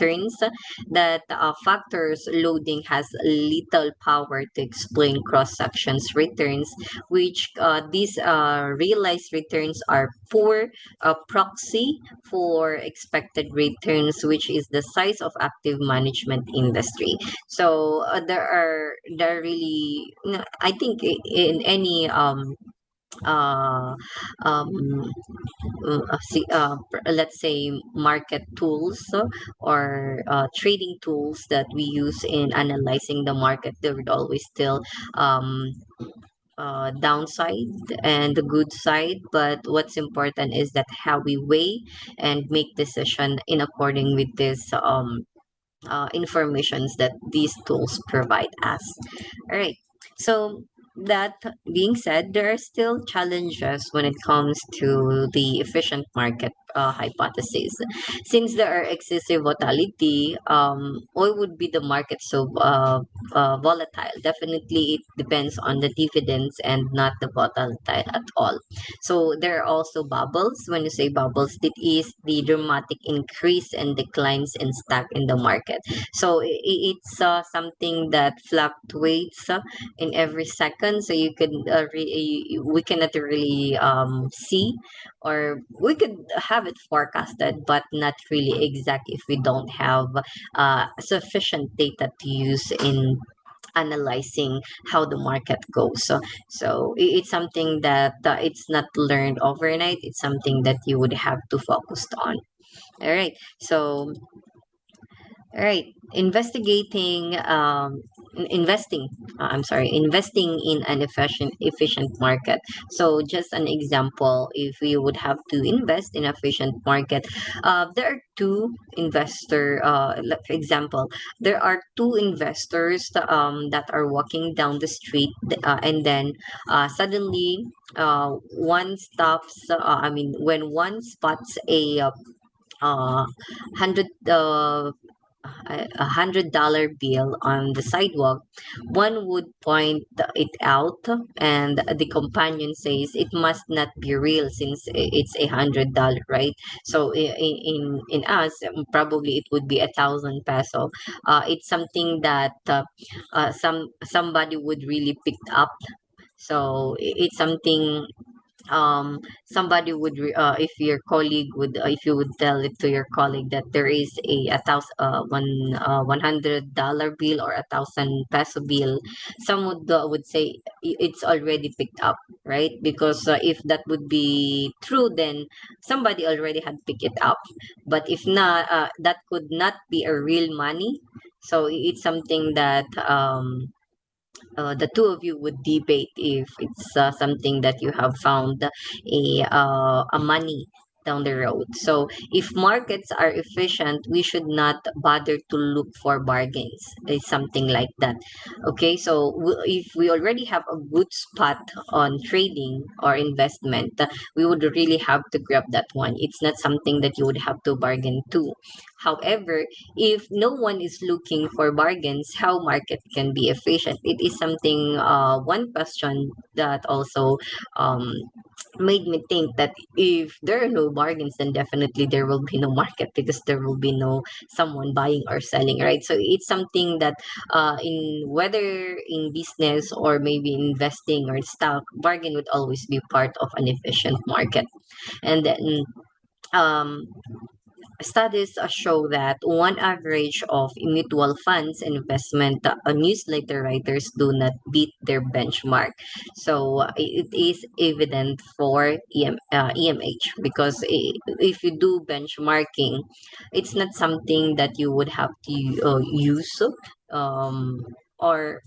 that factors loading has little power to explain cross sections returns, which these realized returns are poor proxy for expected returns, which is the size of active management industry. So there are really, I think in any uh, um, let's say market tools or trading tools that we use in analyzing the market, there would always still um, downside and the good side, but what's important is that how we weigh and make decision in according with this informations that these tools provide us. All right. So that being said, there are still challenges when it comes to the efficient market hypothesis. Since there are excessive volatility, why would be the market so volatile? Definitely, it depends on the dividends and not the volatile at all. So there are also bubbles. When you say bubbles, it is the dramatic increase and declines in stock in the market. So it's something that fluctuates in every second. So you can we cannot really see, or we could have it forecasted, but not really exact if we don't have sufficient data to use in analyzing how the market goes. So it's something that it's not learned overnight. It's something that you would have to focus on. All right. So all right, investing. Investing in an efficient market. So, just an example, if you would have to invest in efficient market, there are two investor. For example, there are two investors that are walking down the street, and then suddenly, one stops. When one spots uh, hundred $100 bill on the sidewalk, one would point it out, and the companion says it must not be real since it's $100, right? So in us, probably it would be 1,000 peso. It's something that somebody would really pick up. So it's something somebody would if your colleague would if you would tell it to your colleague that there is a thousand $100 bill or 1,000 peso bill, some would say it's already picked up, right? Because if that would be true, then somebody already had picked it up. But if not, that could not be a real money. So it's something that the two of you would debate if it's something that you have found a money. down the road. So if markets are efficient, we should not bother to look for bargains. It's something like that. Okay, so if we already have a good spot on trading or investment, we would really have to grab that one. It's not something that you would have to bargain to. However, if no one is looking for bargains, how market can be efficient? It is something, one question that also um, made me think that if there are no bargains, then definitely there will be no market because there will be no someone buying or selling, right? So it's something that, in whether in business or maybe investing or stock, bargain would always be part of an efficient market. And then, um, studies show that one average of mutual funds investment, newsletter writers do not beat their benchmark. So it is evident for EMH because if you do benchmarking, it's not something that you would have to use. Um, or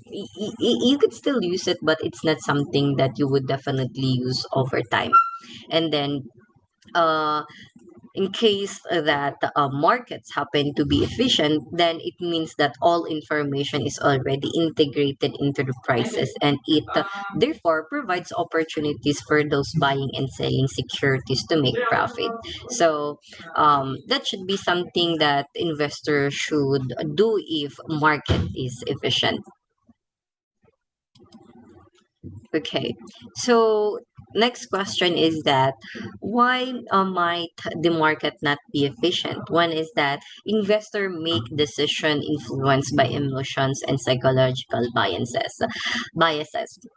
you could still use it, but it's not something that you would definitely use over time. And then, uh, in case that markets happen to be efficient, then it means that all information is already integrated into the prices, and it therefore provides opportunities for those buying and selling securities to make profit. So that should be something that investors should do if market is efficient. Okay. So next question is that why might the market not be efficient? One is that investor make decision influenced by emotions and psychological biases.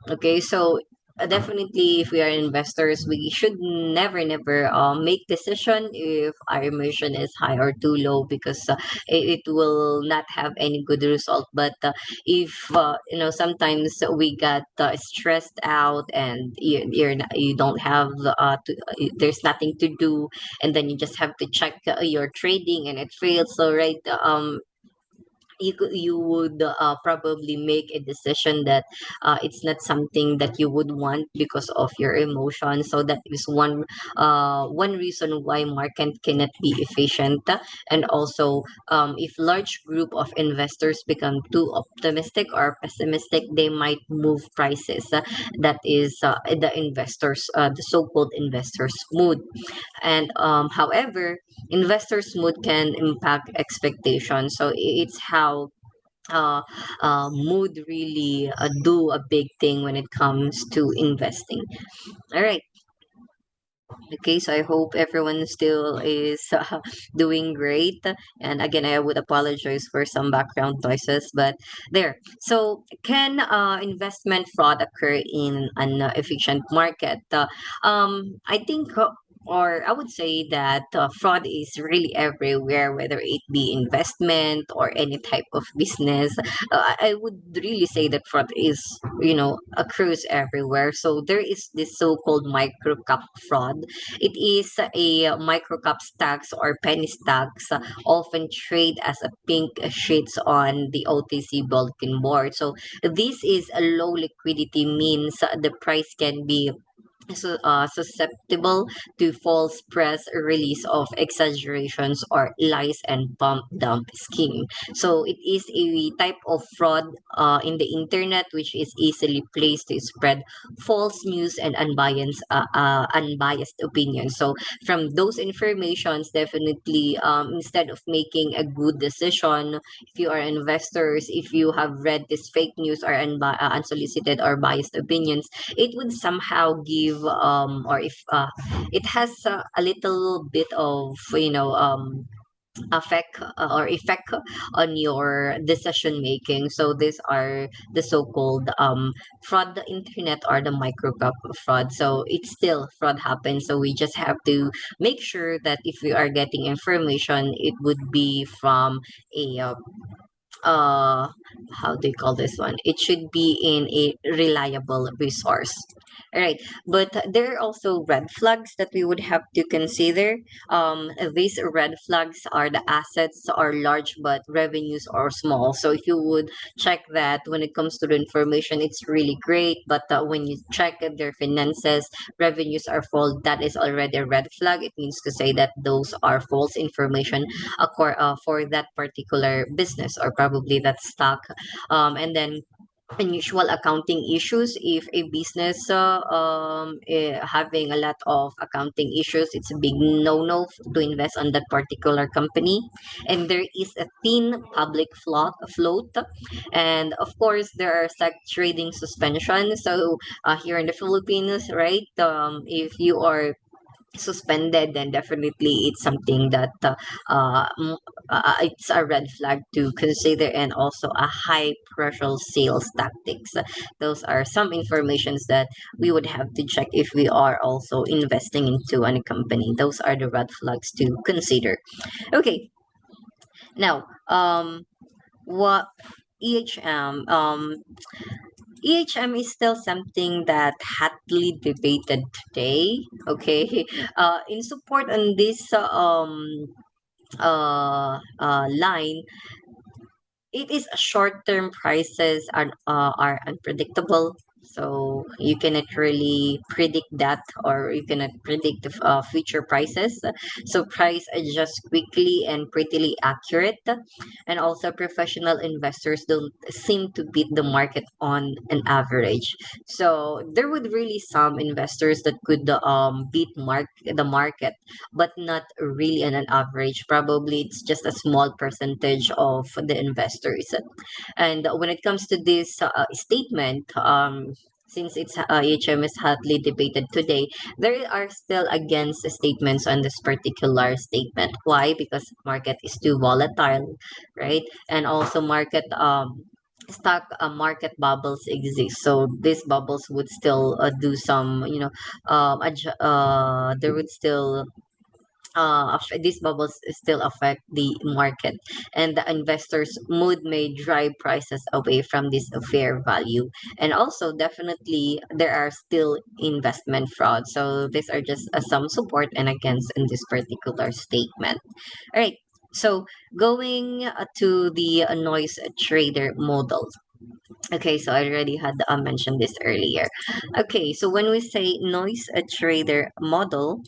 Okay, so definitely if we are investors, we should never make decision if our emotion is high or too low because it will not have any good result. But if sometimes we got stressed out and you don't have there's nothing to do, and then you just have to check your trading and it fails, so right, you would probably make a decision that it's not something that you would want because of your emotions. So that is one reason why market cannot be efficient. And also, if large group of investors become too optimistic or pessimistic, they might move prices. That is the investors, the so-called investors mood. And however, investors mood can impact expectations, so it's how uh, mood really do a big thing when it comes to investing. All right. Okay, so I hope everyone still is doing great. And again, I would apologize for some background noises, but there. So, can investment fraud occur in an efficient market? I think, or I would say that fraud is really everywhere, whether it be investment or any type of business. I would really say that fraud is, occurs everywhere. So there is this so-called micro cap fraud. It is a microcap stocks or penny stocks, often trade as a pink sheets on the OTC bulletin board. So this is a low liquidity means the price can be susceptible to false press release of exaggerations or lies and pump dump scheme. So it is a type of fraud in the internet which is easily placed to spread false news and unbiased opinions. So from those informations, definitely, instead of making a good decision, if you are investors, if you have read this fake news or unsolicited or biased opinions, it would somehow give, or if it has a little bit of effect on your decision making. So these are the so-called fraud the internet or the microcap fraud. So it's still fraud happens, so we just have to make sure that if we are getting information, it would be from a how do you call this one? It should be in a reliable resource. All right, but there are also red flags that we would have to consider. These red flags are the assets are large but revenues are small. So if you would check that when it comes to the information, it's really great. But when you check their finances, revenues are full. That is already a red flag. It means to say that those are false information for that particular business or probably that stock. And then unusual accounting issues. If a business having a lot of accounting issues, it's a big no-no to invest on that particular company. And there is a thin public float, and of course there are stock trading suspension. So here in the Philippines, right, if you are suspended, then definitely it's something that it's a red flag to consider, and also a high pressure sales tactics. Those are some informations that we would have to check if we are also investing into any company. Those are the red flags to consider. Okay, now what EHM EHM is still something that hotly debated today. Okay, in support on this line, it is short-term prices are unpredictable, so you cannot really predict that, or you cannot predict the future prices. So price adjust quickly and prettily accurate, and also professional investors don't seem to beat the market on an average. So there would really some investors that could beat the market, but not really on an average. Probably it's just a small percentage of the investors. And when it comes to this statement, since it's HM is hotly debated today, there are still against statements on this particular statement. Why? Because market is too volatile, right? And also stock market bubbles exist, so these bubbles would still do some, there would still these bubbles still affect the market, and the investors mood may drive prices away from this fair value. And also definitely there are still investment fraud, so these are just some support and against in this particular statement. All right, so going to the noise trader model. Okay, so I already had mentioned this earlier. Okay, so when we say noise trader model,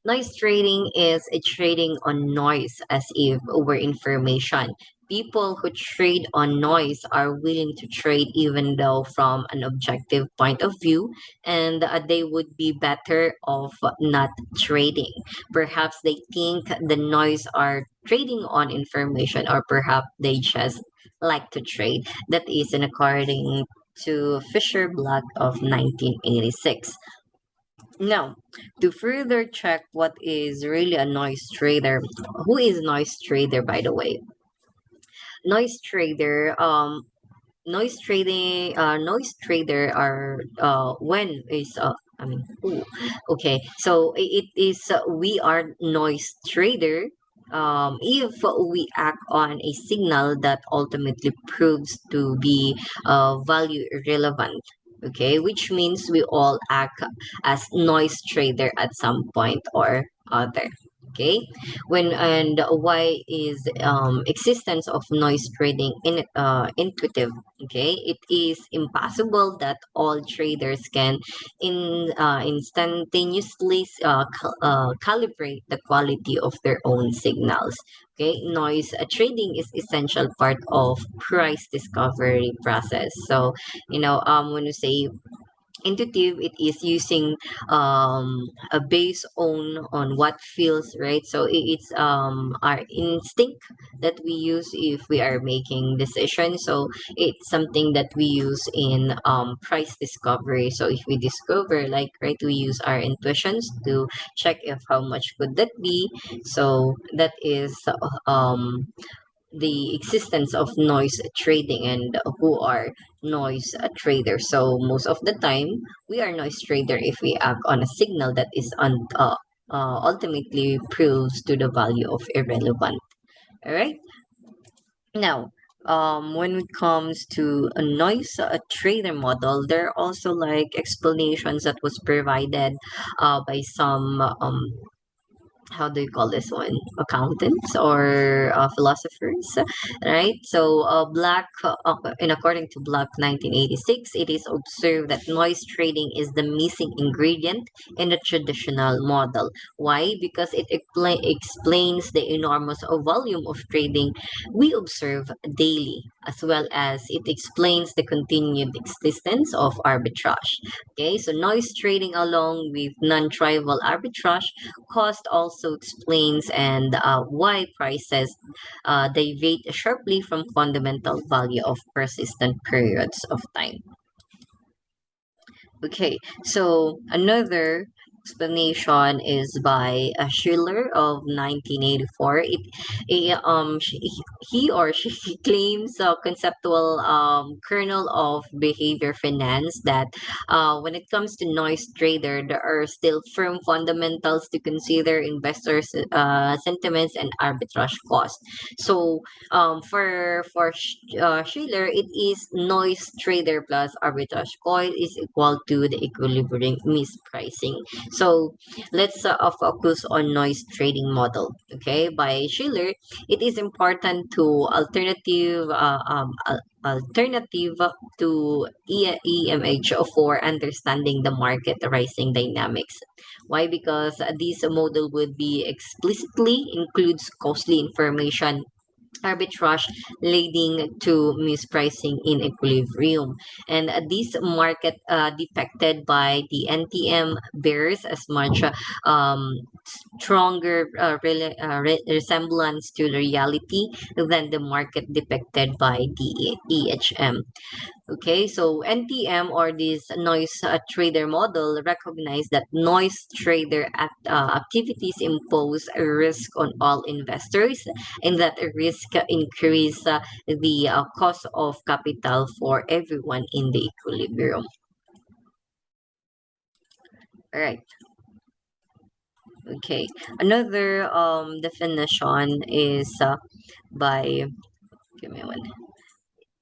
noise trading is a trading on noise as if over information. People who trade on noise are willing to trade even though from an objective point of view, and they would be better off not trading. Perhaps they think the noise are trading on information, or perhaps they just like to trade. That is in according to Fisher Black of 1986. Now, to further check what is really a noise trader, who is noise trader, by the way? Noise trader, noise trader are when is I mean who? Okay, so it is we are noise trader if we act on a signal that ultimately proves to be value irrelevant. Okay, which means we all act as noise trader at some point or other. Okay, when and why is existence of noise trading intuitive? Okay, it is impossible that all traders can instantaneously calibrate the quality of their own signals. Okay, noise trading is essential part of price discovery process. So when you say intuitive, it is using a base on what feels right. So it's our instinct that we use if we are making decisions. So it's something that we use in price discovery. So if we discover, like, right, we use our intuitions to check if how much could that be. So that is the existence of noise trading, and who are noise traders. So most of the time, we are noise trader if we act on a signal that is ultimately proves to the value of irrelevant. All right. Now, when it comes to a noise trader model, there are also like explanations that was provided by some how do you call this one, accountants or philosophers, right? So in according to Black 1986, it is observed that noise trading is the missing ingredient in the traditional model. Why? Because it explains the enormous volume of trading we observe daily, as well as it explains the continued existence of arbitrage. Okay, so noise trading along with non-trivial arbitrage cost also explains and why prices deviate sharply from fundamental value of persistent periods of time. Okay, so another explanation is by Schiller of 1984. He or she claims a conceptual kernel of behavior finance that when it comes to noise trader, there are still firm fundamentals to consider investors' sentiments and arbitrage cost. So Schiller, it is noise trader plus arbitrage coil is equal to the equilibrium mispricing. So let's focus on noise trading model. Okay, by Schiller, it is important to alternative to EMH for understanding the market rising dynamics. Why? Because this model would be explicitly includes costly information arbitrage leading to mispricing in equilibrium. And this market depicted by the NTM bears as much stronger resemblance to the reality than the market depicted by the EHM. Okay, so NTM or this noise trader model recognize that noise trader activities impose a risk on all investors and that a risk increase the cost of capital for everyone in the equilibrium. All right. Okay. Another definition is by give me one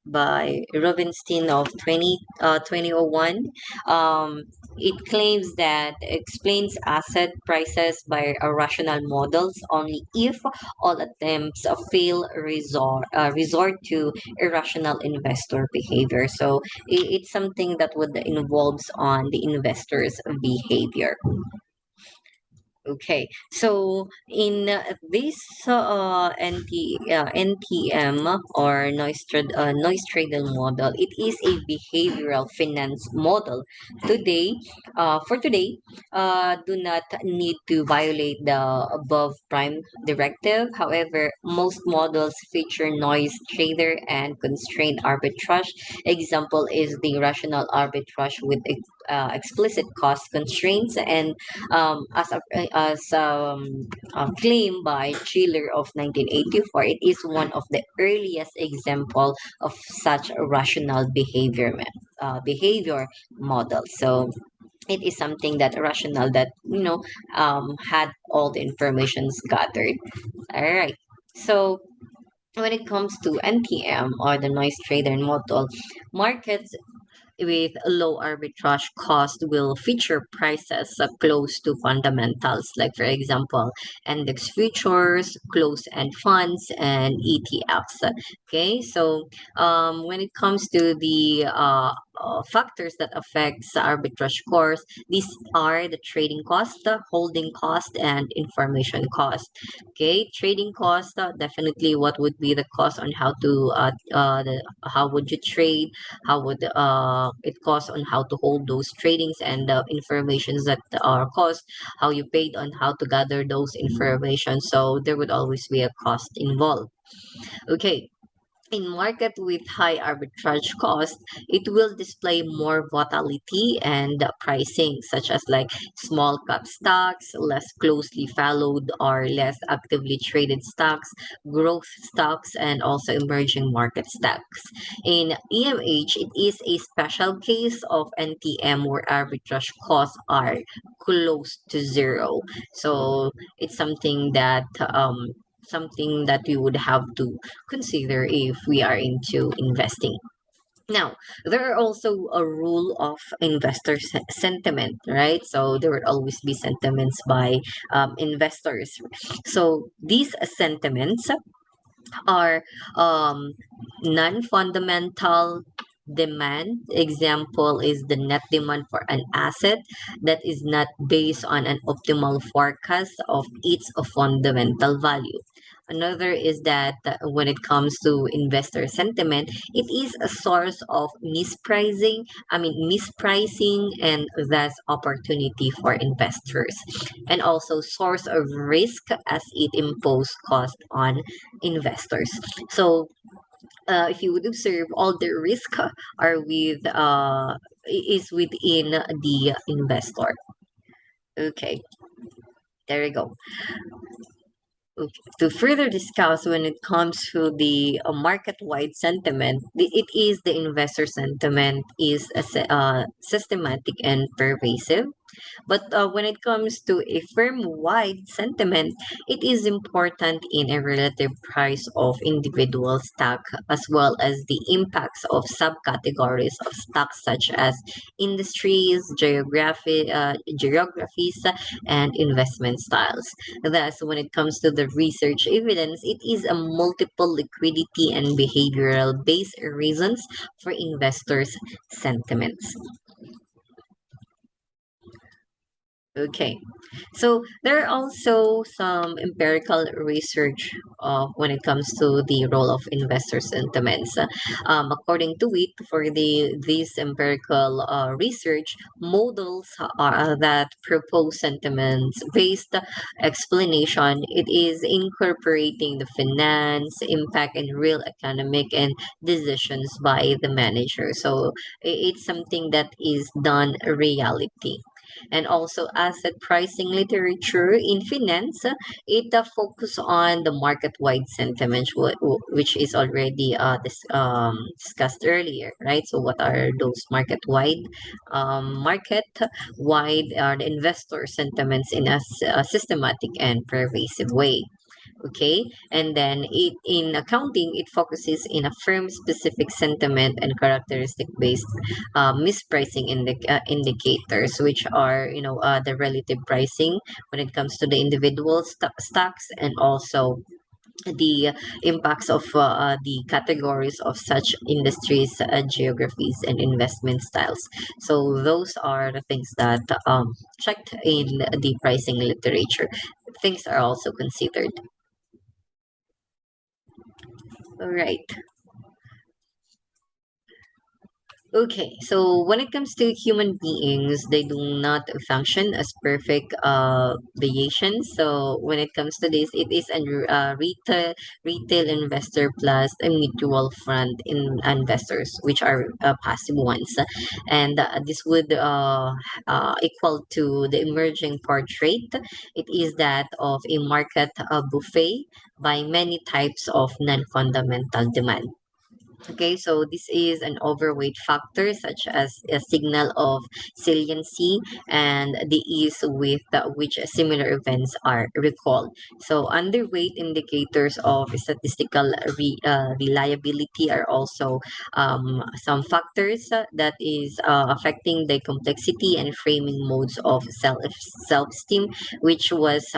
by Rubinstein of 2001. Um, it claims that explains asset prices by rational models only if all attempts fail resort to irrational investor behavior. So it's something that would involves on the investor's behavior. Okay, so in this NTM or noise trading model, it is a behavioral finance model. For today, do not need to violate the above prime directive. However, most models feature noise trader and constrained arbitrage. Example is the rational arbitrage with explicit cost constraints and as claimed by Schiller of 1984, it is one of the earliest example of such a rational behavior model. So it is something that rational that had all the informations gathered. All right. So when it comes to NTM or the noise trader model, markets with low arbitrage cost will feature prices close to fundamentals, like for example, index futures, closed-end funds, and ETFs. Okay, so when it comes to the factors that affects arbitrage course, these are the trading cost, the holding cost, and information cost. Okay, trading cost, definitely what would be the cost on how would you trade, how would it cost on how to hold those tradings and the informations that are cost, how you paid on how to gather those information. So there would always be a cost involved. Okay, in market with high arbitrage cost, it will display more volatility and pricing, such as like small cap stocks, less closely followed or less actively traded stocks, growth stocks, and also emerging market stocks. In EMH, it is a special case of NTM where arbitrage costs are close to zero. So it's something that something that we would have to consider if we are into investing. Now, there are also a rule of investor sentiment, right? So there will always be sentiments by investors. So these sentiments are um, non-fundamental demand. Example is the net demand for an asset that is not based on an optimal forecast of its fundamental value. Another is that when it comes to investor sentiment, it is a source of mispricing, and thus opportunity for investors, and also source of risk as it imposes cost on investors. So, if you would observe, all the risk are is within the investor. Okay, there you go. Okay. To further discuss when it comes to the market-wide sentiment, it is the investor sentiment is systematic and pervasive. But when it comes to a firm-wide sentiment, it is important in a relative price of individual stock, as well as the impacts of subcategories of stocks such as industries, geographies, and investment styles. Thus, when it comes to the research evidence, it is a multiple liquidity and behavioral based reasons for investors' sentiments. Okay, so there are also some empirical research when it comes to the role of investor sentiments. According to it, for this empirical research, models are that propose sentiments based explanation. It is incorporating the finance impact and real economic and decisions by the manager. So it's something that is done reality. And also asset pricing literature in finance, it focus on the market-wide sentiment, which is already discussed earlier, right? So what are those market-wide? Market-wide are the investor sentiments in a systematic and pervasive way. Okay, and then it in accounting, it focuses in a firm specific sentiment and characteristic based mispricing indicators, which are the relative pricing when it comes to the individual stocks, and also the impacts of the categories of such industries, geographies, and investment styles. So those are the things that checked in the pricing literature. Things are also considered. All right. Okay, so when it comes to human beings, they do not function as perfect variations. So when it comes to this, it is a retail investor plus a mutual fund in investors, which are passive ones, and this would equal to the emerging portrait. It is that of a market buffet by many types of non-fundamental demand. Okay, so this is an overweight factor such as a signal of saliency and the ease with which similar events are recalled. So underweight indicators of statistical reliability are also some factors that is affecting the complexity and framing modes of self-esteem, which was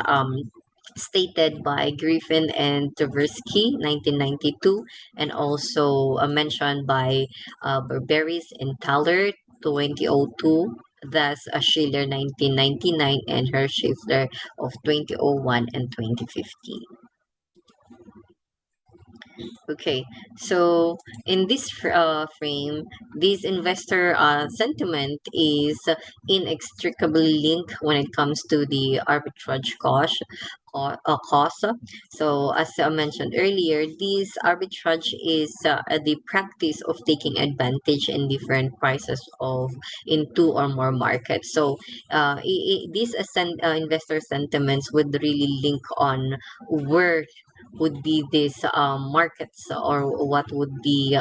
stated by Griffin and Tversky, 1992, and also mentioned by Barberis and Thaler, 2002, thus Schiller, 1999, and Hershifler of 2001 and 2015. Okay, so in this frame, this investor sentiment is inextricably linked when it comes to the arbitrage cost. So, as I mentioned earlier, this arbitrage is the practice of taking advantage in different prices of in two or more markets. So, these investor sentiments would really link on where would be these markets, or what would be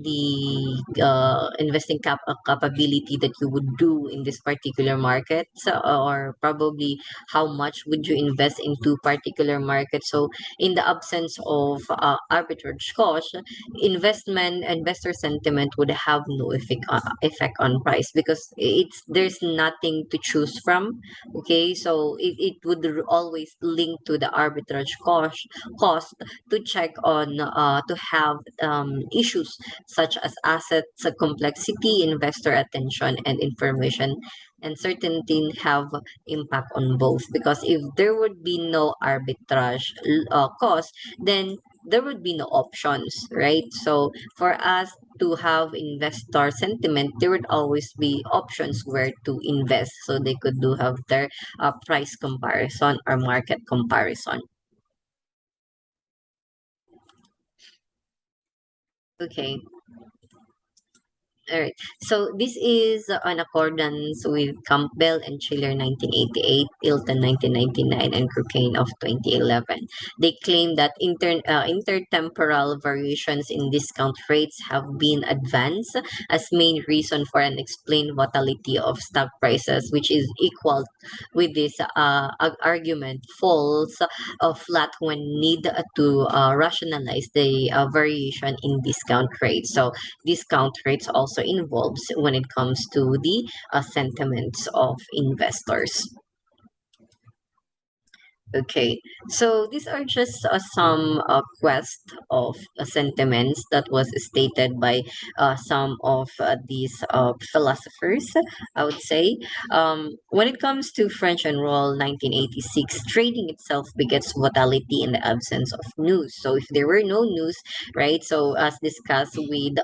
the investing capability that you would do in this particular market, so, or probably how much would you invest into particular market. So in the absence of arbitrage cost, investor sentiment would have no effect on price, because it's there's nothing to choose from. Okay, so it would always link to the arbitrage cost to check on to have issues such as assets complexity, investor attention, and information uncertainty have impact on both. Because if there would be no arbitrage cost, then there would be no options, right? So for us to have investor sentiment, there would always be options where to invest, so they could do have their price comparison or market comparison. Okay. All right. So this is in accordance with Campbell and Schiller 1988, Ilton 1999, and Cocaine of 2011. They claim that intertemporal variations in discount rates have been advanced as main reason for unexplained volatility of stock prices, which is equal with this argument falls flat when need to rationalize the variation in discount rates. So discount rates also involves when it comes to the sentiments of investors. Okay, so these are just some quest of sentiments that was stated by some of these philosophers, I would say. When it comes to French Enroll 1986, trading itself begets volatility in the absence of news. So if there were no news, right? So as discussed with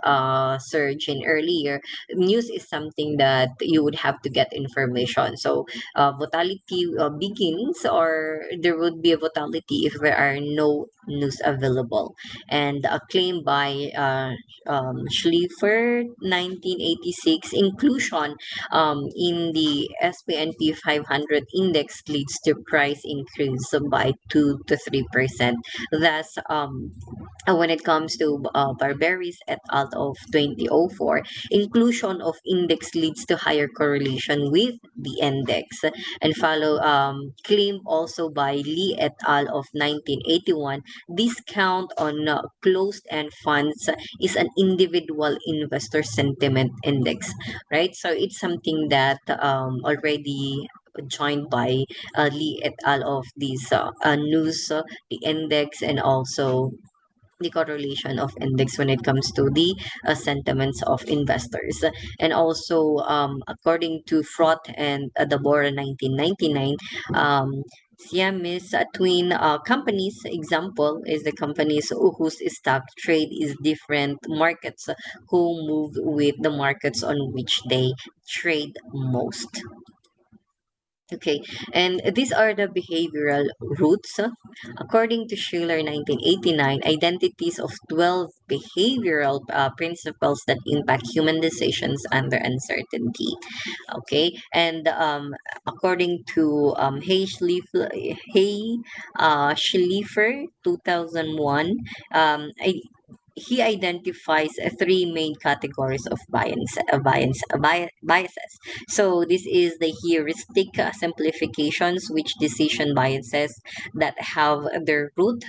Serge in earlier, news is something that you would have to get information. So volatility begins, or there would be a volatility if there are no news available. And a claim by Schleifer 1986, inclusion in the SPNP 500 index leads to price increase by 2 to 3%. Thus, when it comes to Barberis et al. Of 2004, inclusion of index leads to higher correlation with the index. And follow claim also by Lee et al. Of 1981, discount on closed-end funds is an individual investor sentiment index, right? So it's something that already joined by Lee et al. Of these news, the index, and also the correlation of index when it comes to the sentiments of investors. And also, according to Frott and Dabora 1999, Siamese twin companies example is the companies whose stock trade is different markets who move with the markets on which they trade most. Okay, and these are the behavioral roots. According to Schiller 1989, identities of 12 behavioral principles that impact human decisions under uncertainty. Okay, and according to Schleifer 2001, he identifies three main categories of biases. So this is the heuristic simplifications, which decision biases that have their root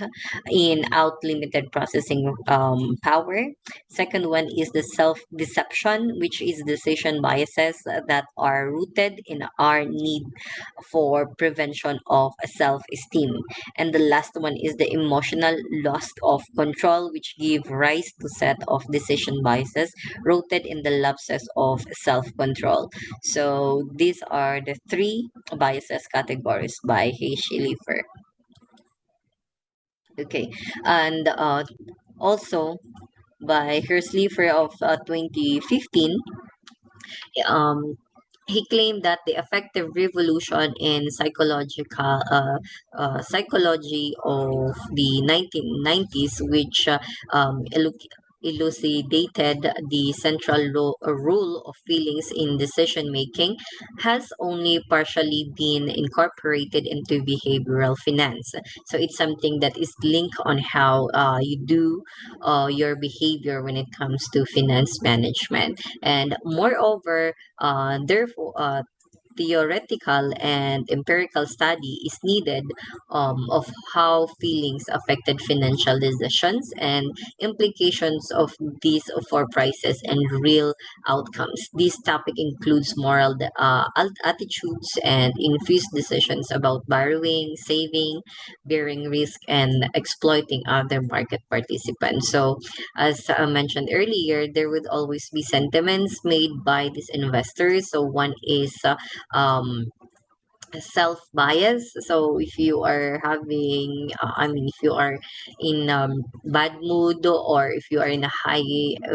in out limited processing power. Second one is the self-deception, which is decision biases that are rooted in our need for prevention of self-esteem. And the last one is the emotional loss of control, which give rise to set of decision biases rooted in the lapses of self-control. So these are the three biases categories by Schleifer. Okay, and also by Schleifer of 2015, um, he claimed that the effective revolution in psychology of the 1990s, which elucidated the central rule of feelings in decision making has only partially been incorporated into behavioral finance. So it's something that is linked on how you do your behavior when it comes to finance management. And moreover, therefore, theoretical and empirical study is needed of how feelings affected financial decisions and implications of these for prices and real outcomes. This topic includes moral attitudes and infused decisions about borrowing, saving, bearing risk, and exploiting other market participants. So, as I mentioned earlier, there would always be sentiments made by these investors. So, one is um self bias. So if you are having if you are in bad mood, or if you are in a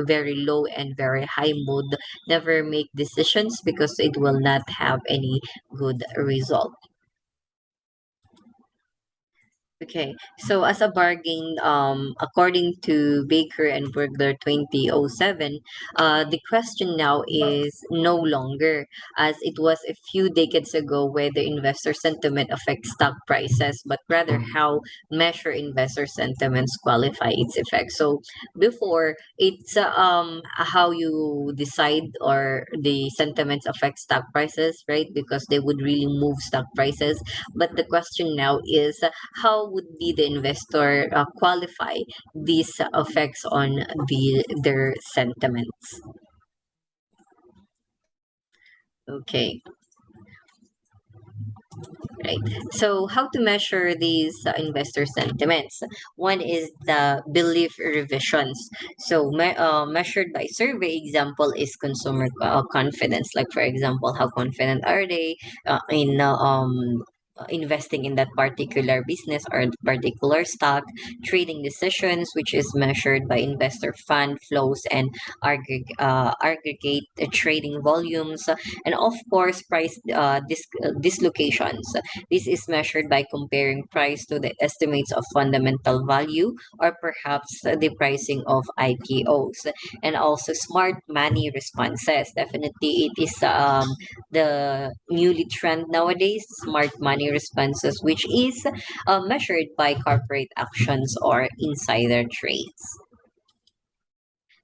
very low and very high mood, never make decisions because it will not have any good result. Okay, so as a bargain, according to Baker and Burglar 2007, the question now is no longer, as it was a few decades ago, whether investor sentiment affects stock prices, but rather how measure investor sentiments qualify its effect. So before, it's how you decide or the sentiments affect stock prices, right? Because they would really move stock prices. But the question now is how would be the investor qualify these effects on their sentiments. Okay, right. So how to measure these investor sentiments? One is the belief revisions. So measured by survey, example is consumer confidence. Like for example, how confident are they in investing in that particular business or particular stock. Trading decisions, which is measured by investor fund flows and aggregate trading volumes, and of course price dislocations. This is measured by comparing price to the estimates of fundamental value, or perhaps the pricing of IPOs. And also smart money responses. Definitely, it is the newly trend nowadays, smart money responses, which is measured by corporate actions or insider trades.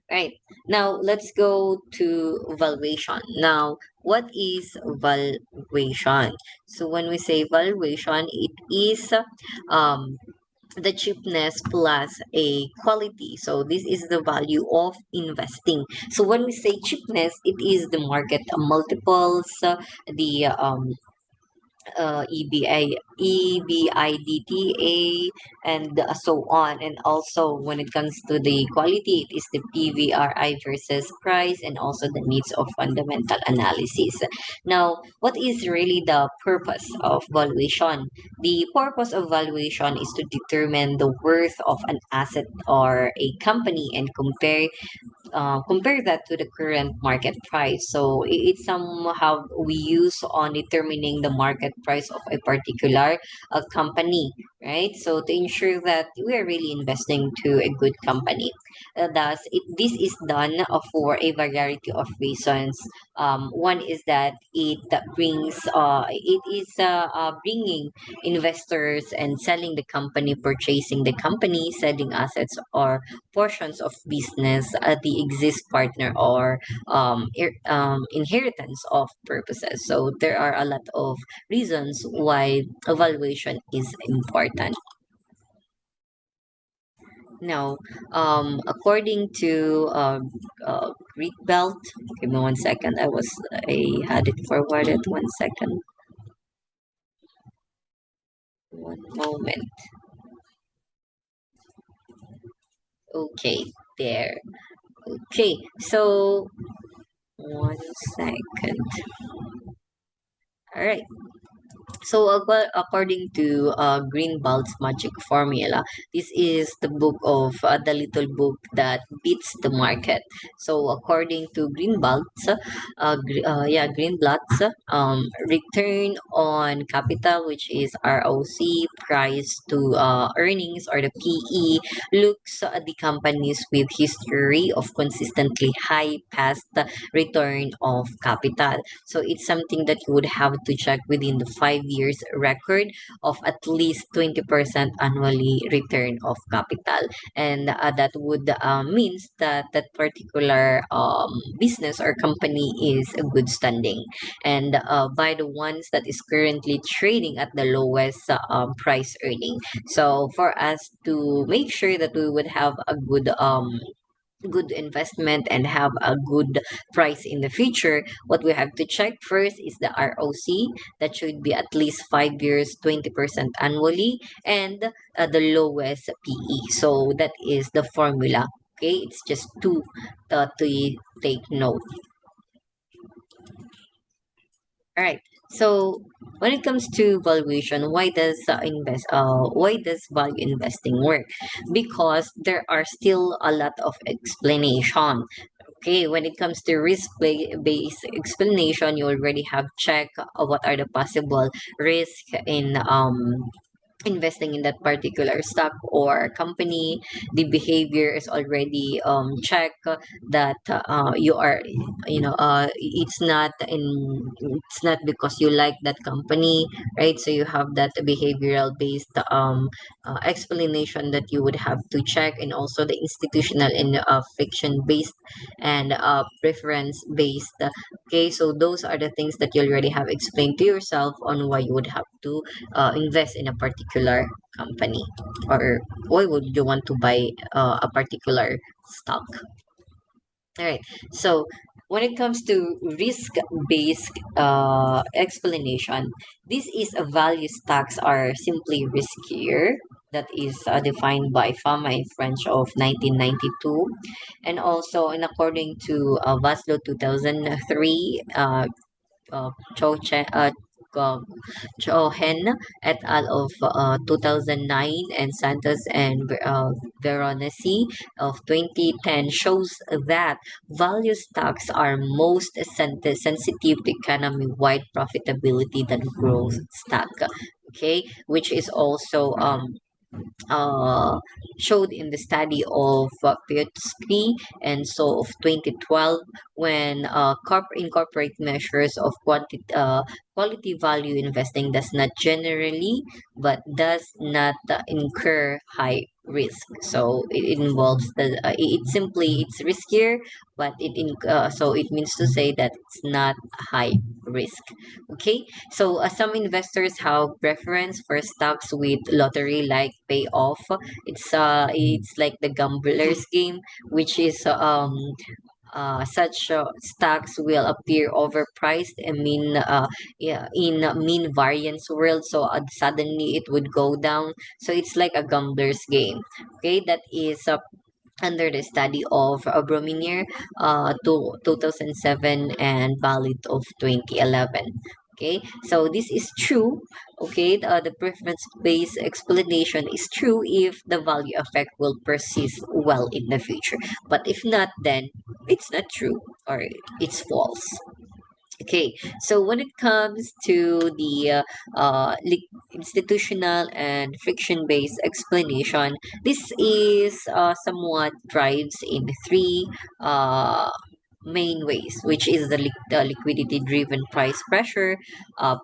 Right. Now let's go to valuation. Now, what is valuation? So when we say valuation, it is um the cheapness plus a quality. So this is the value of investing. So when we say cheapness, it is the market multiples, the EBITDA, and so on. And also, when it comes to the quality, it is the PVRI versus price, and also the needs of fundamental analysis. Now, what is really the purpose of valuation? The purpose of valuation is to determine the worth of an asset or a company and compare that to the current market price. So it's somehow we use on determining the market price of a particular company, right? So to ensure that we are really investing to a good company. This is done for a variety of reasons. One is that it is bringing investors and selling the company, purchasing the company, selling assets or portions of business, the exist partner or inheritance of purposes. So there are a lot of reasons why evaluation is important. Now, according to Greek belt, give me 1 second. I had it forwarded. 1 second. One moment. Okay, there. Okay, so 1 second. All right. So, according to Greenwald's Magic Formula, this is the book of the little book that beats the market. So, according to Greenblatt's return on capital, which is ROC, price to earnings or the PE, looks at the companies with history of consistently high past return of capital. So it's something that you would have to check within the 5 years record of at least 20% annually return of capital. And that would means that that particular business or company is a good standing. And by the ones that is currently trading at the lowest price earning. So for us to make sure that we would have a good investment and have a good price in the future, what we have to check first is the ROC. That should be at least 5 years, 20% annually, and the lowest PE. So that is the formula. Okay, it's just two to take note. All right. So when it comes to valuation, why does value investing work? Because there are still a lot of explanation. Okay, when it comes to based explanation, you already have checked what are the possible risk in investing in that particular stock or company. The behavior is already checked that you are, it's not because you like that company, right? So you have that behavioral based explanation that you would have to check, and also the institutional and fiction based and preference based. Okay, so those are the things that you already have explained to yourself on why you would have to invest in a particular company, or why would you want to buy a particular stock. All right. So when it comes to risk-based explanation, this is a value stocks are simply riskier. That is defined by Fama in French of 1992, and also in according to Vaslo 2003, Cho Chen, Chohen et al. Of 2009, and Santos and Veronesi of 2010 shows that value stocks are most sensitive to economy-wide profitability than growth stock. Okay, which is also uh, showed in the study of Piotrowski and so of 2012, when incorporate measures of quality value investing does not generally but does not incur high risk. So it involves it's riskier, but so it means to say that it's not high risk. Okay, so some investors have preference for stocks with lottery like payoff. It's like the gambler's game, which is such stocks will appear overpriced and in a mean variance world. So suddenly it would go down. So it's like a gambler's game. Okay, that is under the study of Brominier, 2007, and Valid of 2011. Okay, so this is true. Okay, the preference-based explanation is true if the value effect will persist well in the future. But if not, then it's not true or it's false. Okay, so when it comes to the institutional and friction-based explanation, this is somewhat drives in three uh, main ways, which is the liquidity-driven price pressure, uh,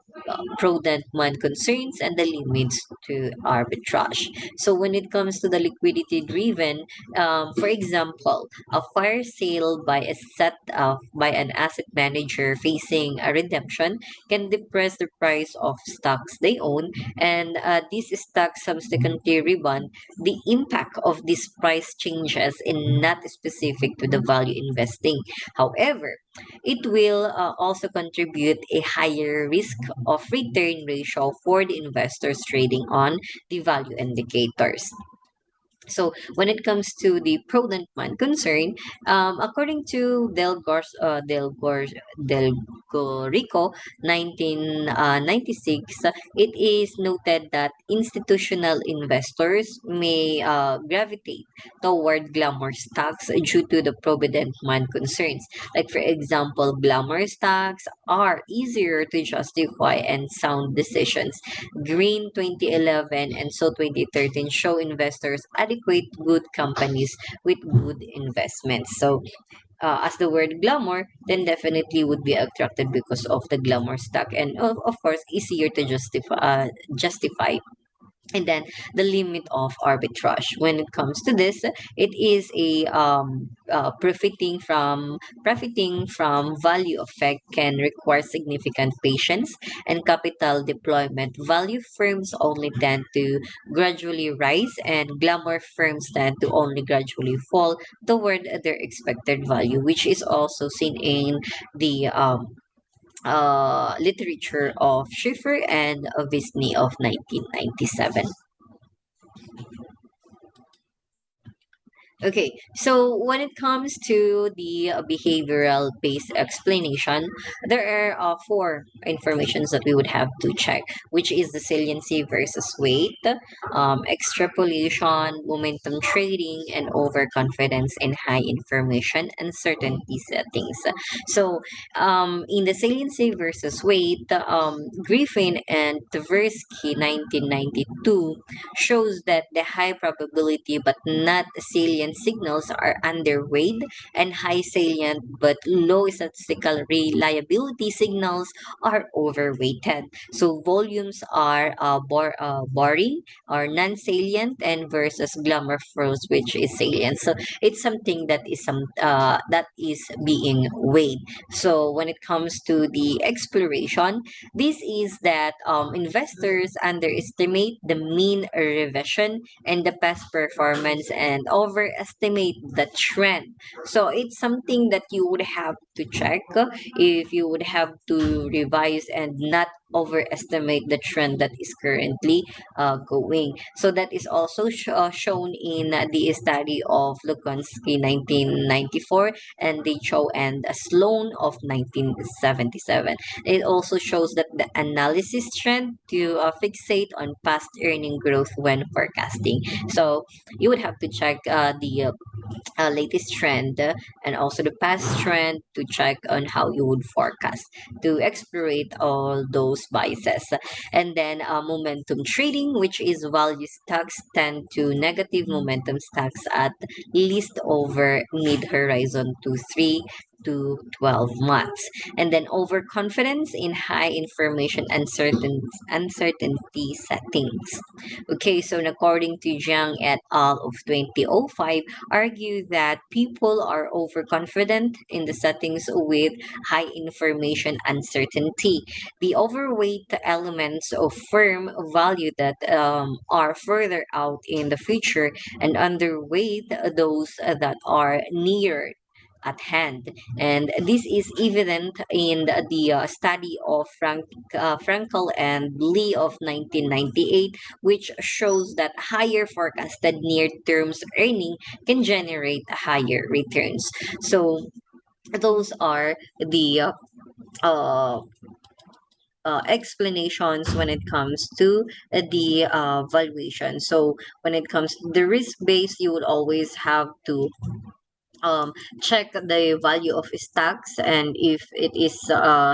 prudent man concerns, and the limits to arbitrage. So when it comes to the liquidity-driven, for example, a fire sale by an asset manager facing a redemption can depress the price of stocks they own, and these stocks subsequently rebound. The impact of these price changes is not specific to the value investing. However, it will also contribute a higher risk of return ratio for the investors trading on the value indicators. So when it comes to the prudent man concern, according to Del Gorico 1996, it is noted that institutional investors may gravitate toward glamour stocks due to the provident man concerns. Like for example, glamour stocks are easier to justify and sound decisions. Green 2011 and So 2013 show investors adequate good companies with good investments. So, as the word glamour, then definitely would be attracted because of the glamour stock, and of course easier to justify. And then the limit of arbitrage when it comes to this, it is a profiting from value effect can require significant patience and capital deployment. Value firms only tend to gradually rise, and glamour firms tend to only gradually fall toward their expected value, which is also seen in the literature of Schiffer and Visney of 1997. Okay, so when it comes to the behavioral based explanation, there are four informations that we would have to check, which is the saliency versus weight, extrapolation, momentum trading, and overconfidence in high information uncertainty settings. So, in the saliency versus weight, Griffin and Tversky 1992 shows that the high probability but not salient signals are underweight, and high salient but low statistical reliability signals are overweighted. So volumes are boring or non-salient, and versus glamour froze, which is salient. So it's something that is being weighed. So when it comes to the exploration, this is that investors underestimate the mean revision and the past performance and overestimate the trend. So it's something that you would have to check if you would have to revise and not overestimate the trend that is currently going. So that is also shown in the study of Lukonski 1994 and Decho and Sloan of 1977. It also shows that the analysis trend to fixate on past earning growth when forecasting. So you would have to check the latest trend and also the past trend to check on how you would forecast to exploit all those biases. And then momentum trading, which is value stocks tend to negative momentum stocks at least over mid horizon to 3 to 12 months. And then overconfidence in high information uncertainty settings. Okay, so according to Jiang et al. Of 2005, argue that people are overconfident in the settings with high information uncertainty. The overweight elements of firm value that are further out in the future, and underweight those that are near at hand. And this is evident in the study of Frankel and Lee of 1998, which shows that higher forecasted near terms earning can generate higher returns. So those are the uh, explanations when it comes to the valuation. So when it comes to the risk base, you would always have to um, check the value of stocks, and if it is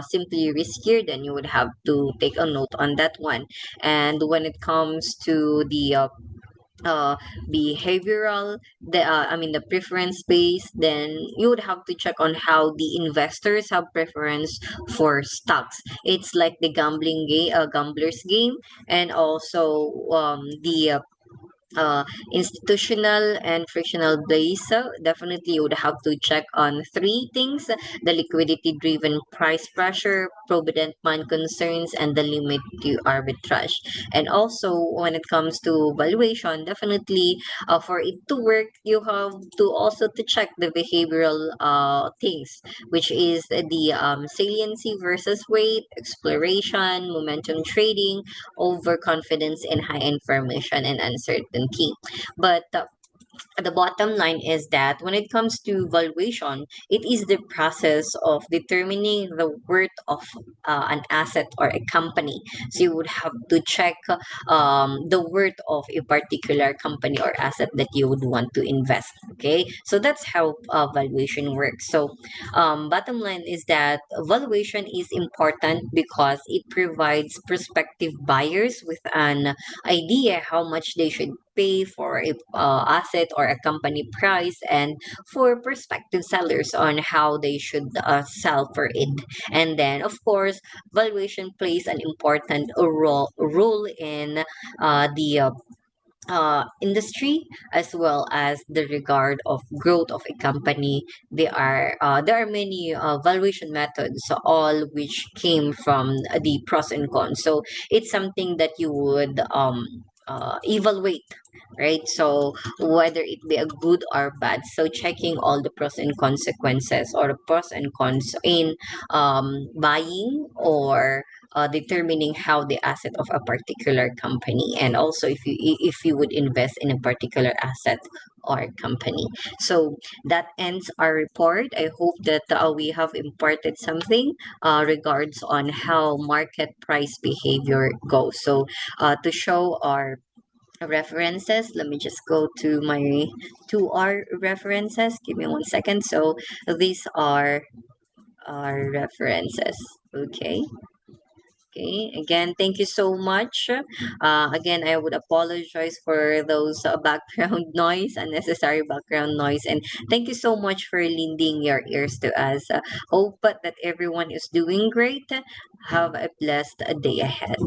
simply riskier, then you would have to take a note on that one. And when it comes to the uh, behavioral, the preference base, then you would have to check on how the investors have preference for stocks. It's like the gambler's game. And also the institutional and frictional base. So definitely you would have to check on three things: the liquidity driven price pressure, provident fund concerns, and the limit to arbitrage. And also when it comes to valuation, definitely for it to work, you have to also to check the behavioral things, which is the saliency versus weight, exploration, momentum trading, overconfidence in high information and uncertainty. But the bottom line is that when it comes to valuation, it is the process of determining the worth of an asset or a company. So you would have to check the worth of a particular company or asset that you would want to invest. Okay, so that's how valuation works. So bottom line is that valuation is important because it provides prospective buyers with an idea how much they should pay for a asset or a company price, and for prospective sellers on how they should sell for it. And then of course valuation plays an important role in the industry, as well as the regard of growth of a company. There are many valuation methods, all which came from the pros and cons. So it's something that you would evaluate, right? So whether it be a good or bad, so checking all the pros and consequences, or the pros and cons in buying or determining how the asset of a particular company, and also if you would invest in a particular asset or company. So that ends our report. I hope that we have imparted something regards on how market price behavior goes. So to show our references, let me just go to our references. Give me 1 second. So these are our references. Okay. Okay, again, thank you so much. Again, I would apologize for those background noise, unnecessary background noise, and thank you so much for lending your ears to us. Hope that everyone is doing great. Have a blessed day ahead.